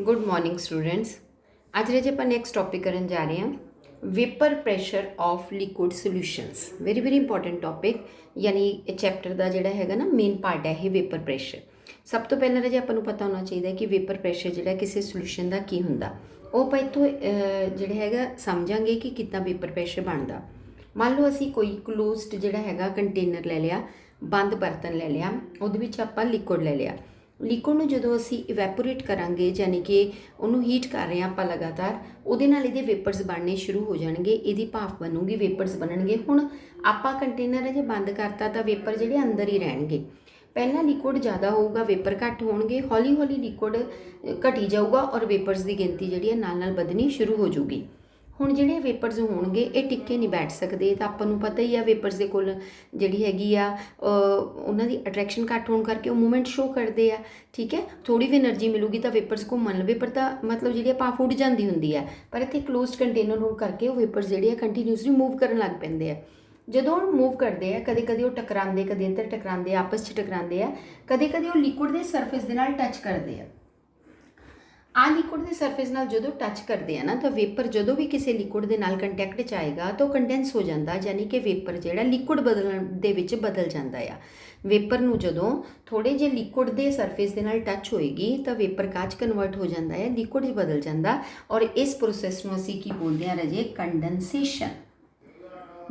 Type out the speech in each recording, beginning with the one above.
Good morning students. आज जे ਆਪਾਂ next topic ਕਰਨ ਜਾ ਰਹੇ ਹਾਂ vapour pressure of liquid solutions. Very very important topic, ਯਾਨੀ ਇਹ ਚੈਪਟਰ ਦਾ ਜਿਹੜਾ ਹੈਗਾ ਨਾ ਮੇਨ ਪਾਰਟ ਹੈ ਇਹ वेपर ਪ੍ਰੈਸ਼ਰ। ਸਭ ਤੋਂ ਪਹਿਲਾਂ ਜੇ ਆਪਾਂ ਨੂੰ ਪਤਾ ਹੋਣਾ ਚਾਹੀਦਾ ਕਿ वेपर ਪ੍ਰੈਸ਼ਰ ਜਿਹੜਾ ਕਿਸੇ ਸੋਲੂਸ਼ਨ ਦਾ ਕੀ ਹੁੰਦਾ, ਉਹ ਆਪਾਂ ਇੱਥੋਂ ਜਿਹੜਾ ਹੈਗਾ ਸਮਝਾਂਗੇ ਕਿ ਕਿੱਦਾਂ वेपर ਪ੍ਰੈਸ਼ਰ ਬਣਦਾ। ਮੰਨ ਲਓ ਅਸੀਂ ਕੋਈ ਕਲੋਜ਼ਡ ਜਿਹੜਾ ਹੈਗਾ ਕੰਟੇਨਰ ਲੈ ਲਿਆ, ਬੰਦ ਬਰਤਨ ਲੈ ਲਿਆ, ਉਹਦੇ ਵਿੱਚ ਆਪਾਂ ਲਿਕੁਇਡ ਲੈ ਲਿਆ। ਲਿਕੁਇਡ ਨੂੰ ਜਦੋਂ ਅਸੀਂ ਇਵੈਪੋਰੇਟ ਕਰਾਂਗੇ, ਯਾਨੀ ਕਿ ਉਹਨੂੰ ਹੀਟ ਕਰ ਰਹੇ ਹਾਂ ਆਪਾਂ ਲਗਾਤਾਰ, ਉਹਦੇ ਨਾਲ ਇਹਦੇ ਵੇਪਰਸ ਬਣਨੇ ਸ਼ੁਰੂ ਹੋ ਜਾਣਗੇ, ਇਹਦੀ ਭਾਫ ਬਣੂਗੀ, ਵੇਪਰਸ ਬਣਨਗੇ। ਹੁਣ ਆਪਾਂ ਕੰਟੇਨਰ ਜੇ ਬੰਦ ਕਰਤਾ ਤਾਂ ਵੇਪਰ ਜਿਹੜੇ ਅੰਦਰ ਹੀ ਰਹਿਣਗੇ। ਪਹਿਲਾਂ ਲਿਕੁਇਡ ਜ਼ਿਆਦਾ ਹੋਊਗਾ, ਵੇਪਰ ਘੱਟ ਹੋਣਗੇ, ਹੌਲੀ ਹੌਲੀ ਲਿਕੁਇਡ ਘਟੀ ਜਾਊਗਾ ਔਰ ਵੇਪਰਸ ਦੀ ਗਿਣਤੀ ਜਿਹੜੀ ਹੈ ਨਾਲ ਵਧਣੀ ਸ਼ੁਰੂ ਹੋ ਜਾਊਗੀ। ਹੁਣ ਜਿਹੜੇ ਵੇਪਰਸ ਹੋਣਗੇ ਇਹ ਟਿੱਕੇ ਨਹੀਂ ਬੈਠ ਸਕਦੇ, ਤਾਂ ਆਪਾਂ ਨੂੰ ਪਤਾ ਹੀ ਆ ਵੇਪਰਸ ਦੇ ਕੋਲ ਜਿਹੜੀ ਹੈਗੀ ਆ ਉਹਨਾਂ ਦੀ ਅਟਰੈਕਸ਼ਨ ਘੱਟ ਹੋਣ ਕਰਕੇ ਉਹ ਮੂਵਮੈਂਟ ਸ਼ੋਅ ਕਰਦੇ ਆ। ਠੀਕ ਹੈ, ਥੋੜੀ ਵੀ એનર્ਜੀ ਮਿਲੂਗੀ ਤਾਂ ਵੇਪਰਸ ਘੁੰਮਣ ਲਵੇ, ਪਰ ਤਾਂ ਮਤਲਬ ਜਿਹੜੀ ਭਾਫ ਉੱਡ ਜਾਂਦੀ ਹੁੰਦੀ ਹੈ। ਪਰ ਇੱਥੇ ਕਲੋਜ਼ਡ ਕੰਟੇਨਰ ਹੋਣ ਕਰਕੇ ਉਹ ਵੇਪਰਸ ਜਿਹੜੇ ਆ ਕੰਟੀਨਿਊਸਲੀ ਮੂਵ ਕਰਨ ਲੱਗ ਪੈਂਦੇ ਆ। ਜਦੋਂ ਉਹ ਮੂਵ ਕਰਦੇ ਆ, ਕਦੇ ਕਦੇ ਉਹ ਟਕਰਾਉਂਦੇ, ਕਦੇ ਇੱਧਰ ਟਕਰਾਉਂਦੇ, ਆਪਸ 'ਚ ਟਕਰਾਉਂਦੇ ਆ, ਕਦੇ ਕਦੇ ਉਹ ਲਿਕੁਇਡ ਦੇ ਸਰਫੇਸ ਦੇ ਨਾਲ ਟੱਚ ਕਰਦੇ ਆ ਲਿਕੁਇਡ ਦੇ ਸਰਫੇਸ ਨਾਲ ਜਦੋਂ ਟੱਚ ਕਰਦੇ ਆ ਨਾ, ਤਾਂ ਵੇਪਰ ਜਦੋਂ ਵੀ ਕਿਸੇ ਲਿਕੁਇਡ ਦੇ ਨਾਲ ਕੰਟੈਕਟ 'ਚ ਆਏਗਾ ਤਾਂ ਉਹ ਕੰਡੈਂਸ ਹੋ ਜਾਂਦਾ, ਯਾਨੀ ਕਿ ਵੇਪਰ ਜਿਹੜਾ ਲਿਕੁਇਡ ਬਦਲਣ ਦੇ ਵਿੱਚ ਬਦਲ ਜਾਂਦਾ ਆ। ਵੇਪਰ ਨੂੰ ਜਦੋਂ ਥੋੜੇ ਜਿਹੇ ਲਿਕੁਇਡ ਦੇ ਸਰਫੇਸ ਦੇ ਨਾਲ ਟੱਚ ਹੋਏਗੀ ਤਾਂ ਵੇਪਰ ਕਾਚ ਕਨਵਰਟ ਹੋ ਜਾਂਦਾ ਹੈ, ਲਿਕੁਇਡ 'ਚ ਬਦਲ ਜਾਂਦਾ। ਔਰ ਇਸ ਪ੍ਰੋਸੈਸ ਨੂੰ ਅਸੀਂ ਕੀ ਬੋਲਦੇ ਹਾਂ ਰਾਜੇ? ਕੰਡੈਂਸੇਸ਼ਨ।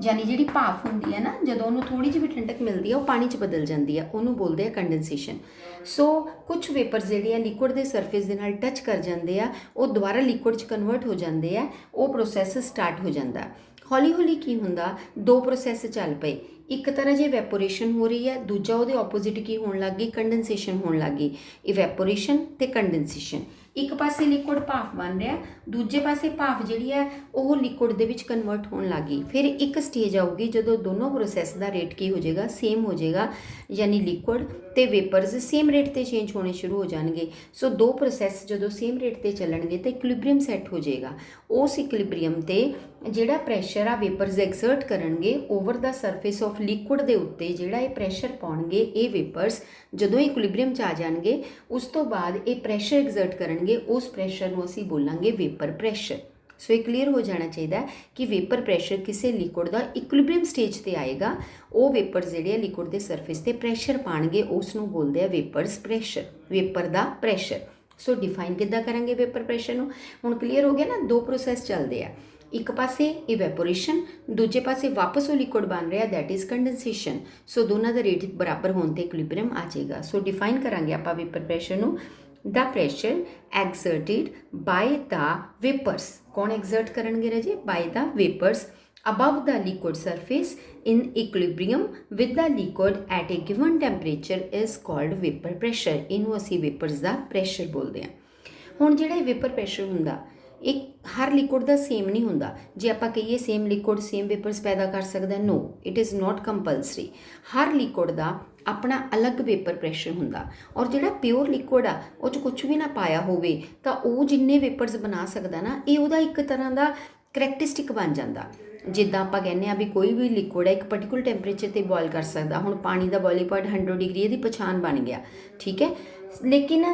ਯਾਨੀ ਜਿਹੜੀ ਭਾਫ ਹੁੰਦੀ ਹੈ ਨਾ, ਜਦੋਂ ਉਹਨੂੰ ਥੋੜੀ ਜਿਹੀ ਵੀ ਠੰਡਕ ਮਿਲਦੀ ਹੈ ਉਹ ਪਾਣੀ 'ਚ ਬਦਲ ਜਾਂਦੀ ਹੈ, ਉਹਨੂੰ ਬੋਲਦੇ ਆ ਕੰਡੈਂਸੇਸ਼ਨ। ਸੋ ਕੁਝ ਵੇਪਰਸ ਜਿਹੜੇ ਆ ਲਿਕੁਇਡ ਦੇ ਸਰਫੇਸ ਦੇ ਨਾਲ ਟੱਚ ਕਰ ਜਾਂਦੇ ਆ, ਉਹ ਦੁਬਾਰਾ ਲਿਕੁਇਡ 'ਚ ਕਨਵਰਟ ਹੋ ਜਾਂਦੇ ਆ, ਉਹ ਪ੍ਰੋਸੈਸ ਸਟਾਰਟ ਹੋ ਜਾਂਦਾ। ਹੌਲੀ ਹੌਲੀ ਕੀ ਹੁੰਦਾ, ਦੋ ਪ੍ਰੋਸੈਸ ਚੱਲ ਪਏ। ਇੱਕ ਤਰ੍ਹਾਂ ਜੇ ਇਵੈਪੋਰੇਸ਼ਨ ਹੋ ਰਹੀ ਹੈ, ਦੂਜਾ ਉਹਦੇ ਆਪੋਜ਼ਿਟ ਕੀ ਹੋਣ ਲੱਗ ਗਈ? ਕੰਡੈਂਸੇਸ਼ਨ ਹੋਣ ਲੱਗ ਗਈ। ਇਵੈਪੋਰੇਸ਼ਨ ਤੇ ਕੰਡੈਂਸੇਸ਼ਨ, ਇੱਕ ਪਾਸੇ ਲਿਕੁਇਡ ਭਾਫ ਬਣ ਰਿਹਾ, ਦੂਜੇ ਪਾਸੇ ਭਾਫ ਜਿਹੜੀ ਹੈ ਉਹ ਲਿਕੁਇਡ ਦੇ ਵਿੱਚ ਕਨਵਰਟ ਹੋਣ ਲੱਗ ਗਈ। ਫਿਰ ਇੱਕ ਸਟੇਜ ਆਊਗੀ ਜਦੋਂ ਦੋਨੋਂ ਪ੍ਰੋਸੈਸ ਦਾ ਰੇਟ ਕੀ ਹੋ ਜਾਏਗਾ? ਸੇਮ ਹੋ ਜਾਏਗਾ, ਯਾਨੀ ਲਿਕੁਇਡ ਤੇ ਵੇਪਰਸ ਸੇਮ ਰੇਟ ਤੇ ਚੇਂਜ ਹੋਣੇ ਸ਼ੁਰੂ ਹੋ ਜਾਣਗੇ। ਸੋ ਦੋ ਪ੍ਰੋਸੈਸ ਜਦੋਂ ਸੇਮ ਰੇਟ ਤੇ ਚੱਲਣਗੇ ਤਾਂ ਇਕੁਇਲਿਬਰੀਅਮ ਸੈੱਟ ਹੋ ਜਾਏਗਾ। ਉਸ ਇਕੁਇਲਿਬਰੀਅਮ ਤੇ ਜਿਹੜਾ ਪ੍ਰੈਸ਼ਰ ਆ ਵੇਪਰਸ ਐਕਸਰਟ ਕਰਨਗੇ over the surface of liquid ਦੇ ਉੱਤੇ, ਜਿਹੜਾ ਇਹ ਪ੍ਰੈਸ਼ਰ ਪਾਉਣਗੇ ਇਹ ਵੇਪਰਸ, ਜਦੋਂ ਇਕੁਇਲਿਬਰੀਅਮ 'ਚ ਆ ਜਾਣਗੇ ਉਸ ਤੋਂ ਬਾਅਦ ਇਹ ਪ੍ਰੈਸ਼ਰ ਐਕਸਰਟ ਕਰਨਗੇ, ਉਸ ਪ੍ਰੈਸ਼ਰ ਨੂੰ ਅਸੀਂ ਬੋਲਾਂਗੇ ਵੇਪਰ ਪ੍ਰੈਸ਼ਰ। ਸੋ ਇਹ ਕਲੀਅਰ ਹੋ ਜਾਣਾ ਚਾਹੀਦਾ ਕਿ ਵੇਪਰ ਪ੍ਰੈਸ਼ਰ ਕਿਸੇ ਲਿਕੁਇਡ ਦਾ ਇਕੁਇਲਿਬਰੀਅਮ ਸਟੇਜ ਤੇ ਆਏਗਾ, ਉਹ ਵੇਪਰਸ ਜਿਹੜੇ ਆ ਲਿਕੁਇਡ ਦੇ ਸਰਫੇਸ ਤੇ ਪ੍ਰੈਸ਼ਰ ਪਾਣਗੇ, ਉਸ ਨੂੰ ਬੋਲਦੇ ਆ ਵੇਪਰਸ ਪ੍ਰੈਸ਼ਰ, ਵੇਪਰ ਦਾ ਪ੍ਰੈਸ਼ਰ। ਸੋ ਡਿਫਾਈਨ ਕਿੱਦਾਂ ਕਰਾਂਗੇ ਵੇਪਰ ਪ੍ਰੈਸ਼ਰ ਨੂੰ? ਹੁਣ ਕਲੀਅਰ ਹੋ ਗਿਆ ਨਾ, ਦੋ ਪ੍ਰੋਸੈਸ ਚੱਲਦੇ ਆ, ਇੱਕ ਪਾਸੇ ਇਵੈਪੋਰੇਸ਼ਨ, ਦੂਜੇ ਪਾਸੇ ਵਾਪਸ ਉਹ ਲਿਕੁਇਡ ਬਣ ਰਿਹਾ, ਦੈਟ ਇਜ਼ ਕੰਡੈਂਸੇਸ਼ਨ। ਸੋ ਦੋਨਾਂ ਦਾ ਰੇਟ ਬਰਾਬਰ ਹੋਣ ਤੇ ਇਕੁਇਲਿਬਰੀਅਮ ਆ ਜਾਏਗਾ। ਸੋ ਡਿਫਾਈਨ ਕਰਾਂਗੇ ਆਪਾਂ ਵੇਪਰ ਪ੍ਰੈਸ਼ਰ ਨੂੰ, ਦਾ ਪ੍ਰੈਸ਼ਰ ਐਗਜ਼ਰਟਿਡ ਬਾਈ ਦਾ ਵੇਪਰਸ। ਕੌਣ ਐਗਜ਼ਰਟ ਕਰਨਗੇ ਰਾਜੇ? ਬਾਈ ਦਾ ਵੇਪਰਸ above the liquid surface in equilibrium with the liquid at a given temperature is called vapor pressure। ਇਹਨੂੰ ਅਸੀਂ ਵੇਪਰਸ ਦਾ ਪ੍ਰੈਸ਼ਰ ਬੋਲਦੇ ਹਾਂ। ਹੁਣ ਜਿਹੜਾ ਇਹ ਵੇਪਰ ਪ੍ਰੈਸ਼ਰ ਹੁੰਦਾ ਇਹ ਹਰ ਲਿਕੁਇਡ ਦਾ ਸੇਮ ਨਹੀਂ ਹੁੰਦਾ। ਜੇ ਆਪਾਂ ਕਹੀਏ ਸੇਮ ਲਿਕੁਇਡ ਸੇਮ ਵੇਪਰਸ ਪੈਦਾ ਕਰ ਸਕਦਾ, no, it is not compulsory. ਹਰ ਲਿਕੁਇਡ ਦਾ ਆਪਣਾ ਅਲੱਗ ਵੇਪਰ ਪ੍ਰੈਸ਼ਰ ਹੁੰਦਾ, ਔਰ ਜਿਹੜਾ ਪਿਓਰ ਲਿਕੁਇਡ ਆ ਉਹ 'ਚ ਕੁਛ ਵੀ ਨਾ ਪਾਇਆ ਹੋਵੇ ਤਾਂ ਉਹ ਜਿੰਨੇ ਵੇਪਰਸ ਬਣਾ ਸਕਦਾ ਨਾ, ਇਹ ਉਹਦਾ ਇੱਕ ਤਰ੍ਹਾਂ ਦਾ ਕਰੈਕਟਰਿਸਟਿਕ ਬਣ ਜਾਂਦਾ। ਜਿੱਦਾਂ ਆਪਾਂ ਕਹਿੰਦੇ ਹਾਂ ਵੀ ਕੋਈ ਵੀ ਲਿਕੁਇਡ ਹੈ ਇੱਕ ਪਰਟੀਕੂਲਰ ਟੈਂਪਰੇਚਰ 'ਤੇ ਬੋਇਲ ਕਰ ਸਕਦਾ। ਹੁਣ ਪਾਣੀ ਦਾ ਬੋਇਲਿੰਗ ਪੁਆਇੰਟ 100 ਡਿਗਰੀ ਇਹਦੀ ਪਛਾਣ ਬਣ ਗਿਆ, ਠੀਕ ਹੈ। ਲੇਕਿਨ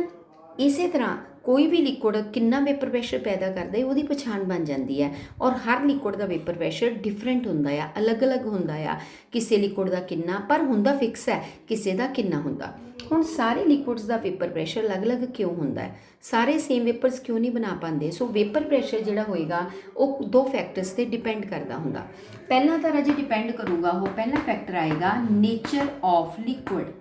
ਇਸੇ ਤਰ੍ਹਾਂ ਕੋਈ ਵੀ ਲਿਕੁਇਡ ਕਿੰਨਾ ਵੇਪਰ ਪ੍ਰੈਸ਼ਰ ਪੈਦਾ ਕਰਦਾ ਹੈ ਉਹਦੀ ਪਛਾਣ ਬਣ ਜਾਂਦੀ ਹੈ। ਔਰ ਹਰ ਲਿਕੁਇਡ ਦਾ ਵੇਪਰ ਪ੍ਰੈਸ਼ਰ ਡਿਫਰੈਂਟ ਹੁੰਦਾ ਆ, ਅਲੱਗ-ਅਲੱਗ ਹੁੰਦਾ ਆ। ਕਿਸੇ ਲਿਕੁਇਡ ਦਾ ਕਿੰਨਾ, ਪਰ ਹੁੰਦਾ ਫਿਕਸ ਹੈ, ਕਿਸੇ ਦਾ ਕਿੰਨਾ ਹੁੰਦਾ। ਹੁਣ ਸਾਰੇ ਲਿਕੁਇਡਸ ਦਾ ਵੇਪਰ ਪ੍ਰੈਸ਼ਰ ਅਲੱਗ-ਅਲੱਗ ਕਿਉਂ ਹੁੰਦਾ ਹੈ? ਸਾਰੇ ਸੇਮ ਵੇਪਰਸ ਕਿਉਂ ਨਹੀਂ ਬਣਾ ਪਾਉਂਦੇ? ਸੋ ਵੇਪਰ ਪ੍ਰੈਸ਼ਰ ਜਿਹੜਾ ਹੋਏਗਾ ਉਹ ਦੋ ਫੈਕਟਰਸ 'ਤੇ ਡਿਪੈਂਡ ਕਰਦਾ ਹੁੰਦਾ। ਪਹਿਲਾਂ ਤਾਂ ਰਾਜੇ ਡਿਪੈਂਡ ਕਰੂਗਾ, ਉਹ ਪਹਿਲਾ ਫੈਕਟਰ ਆਏਗਾ ਨੇਚਰ ਆਫ ਲਿਕੁਇਡ।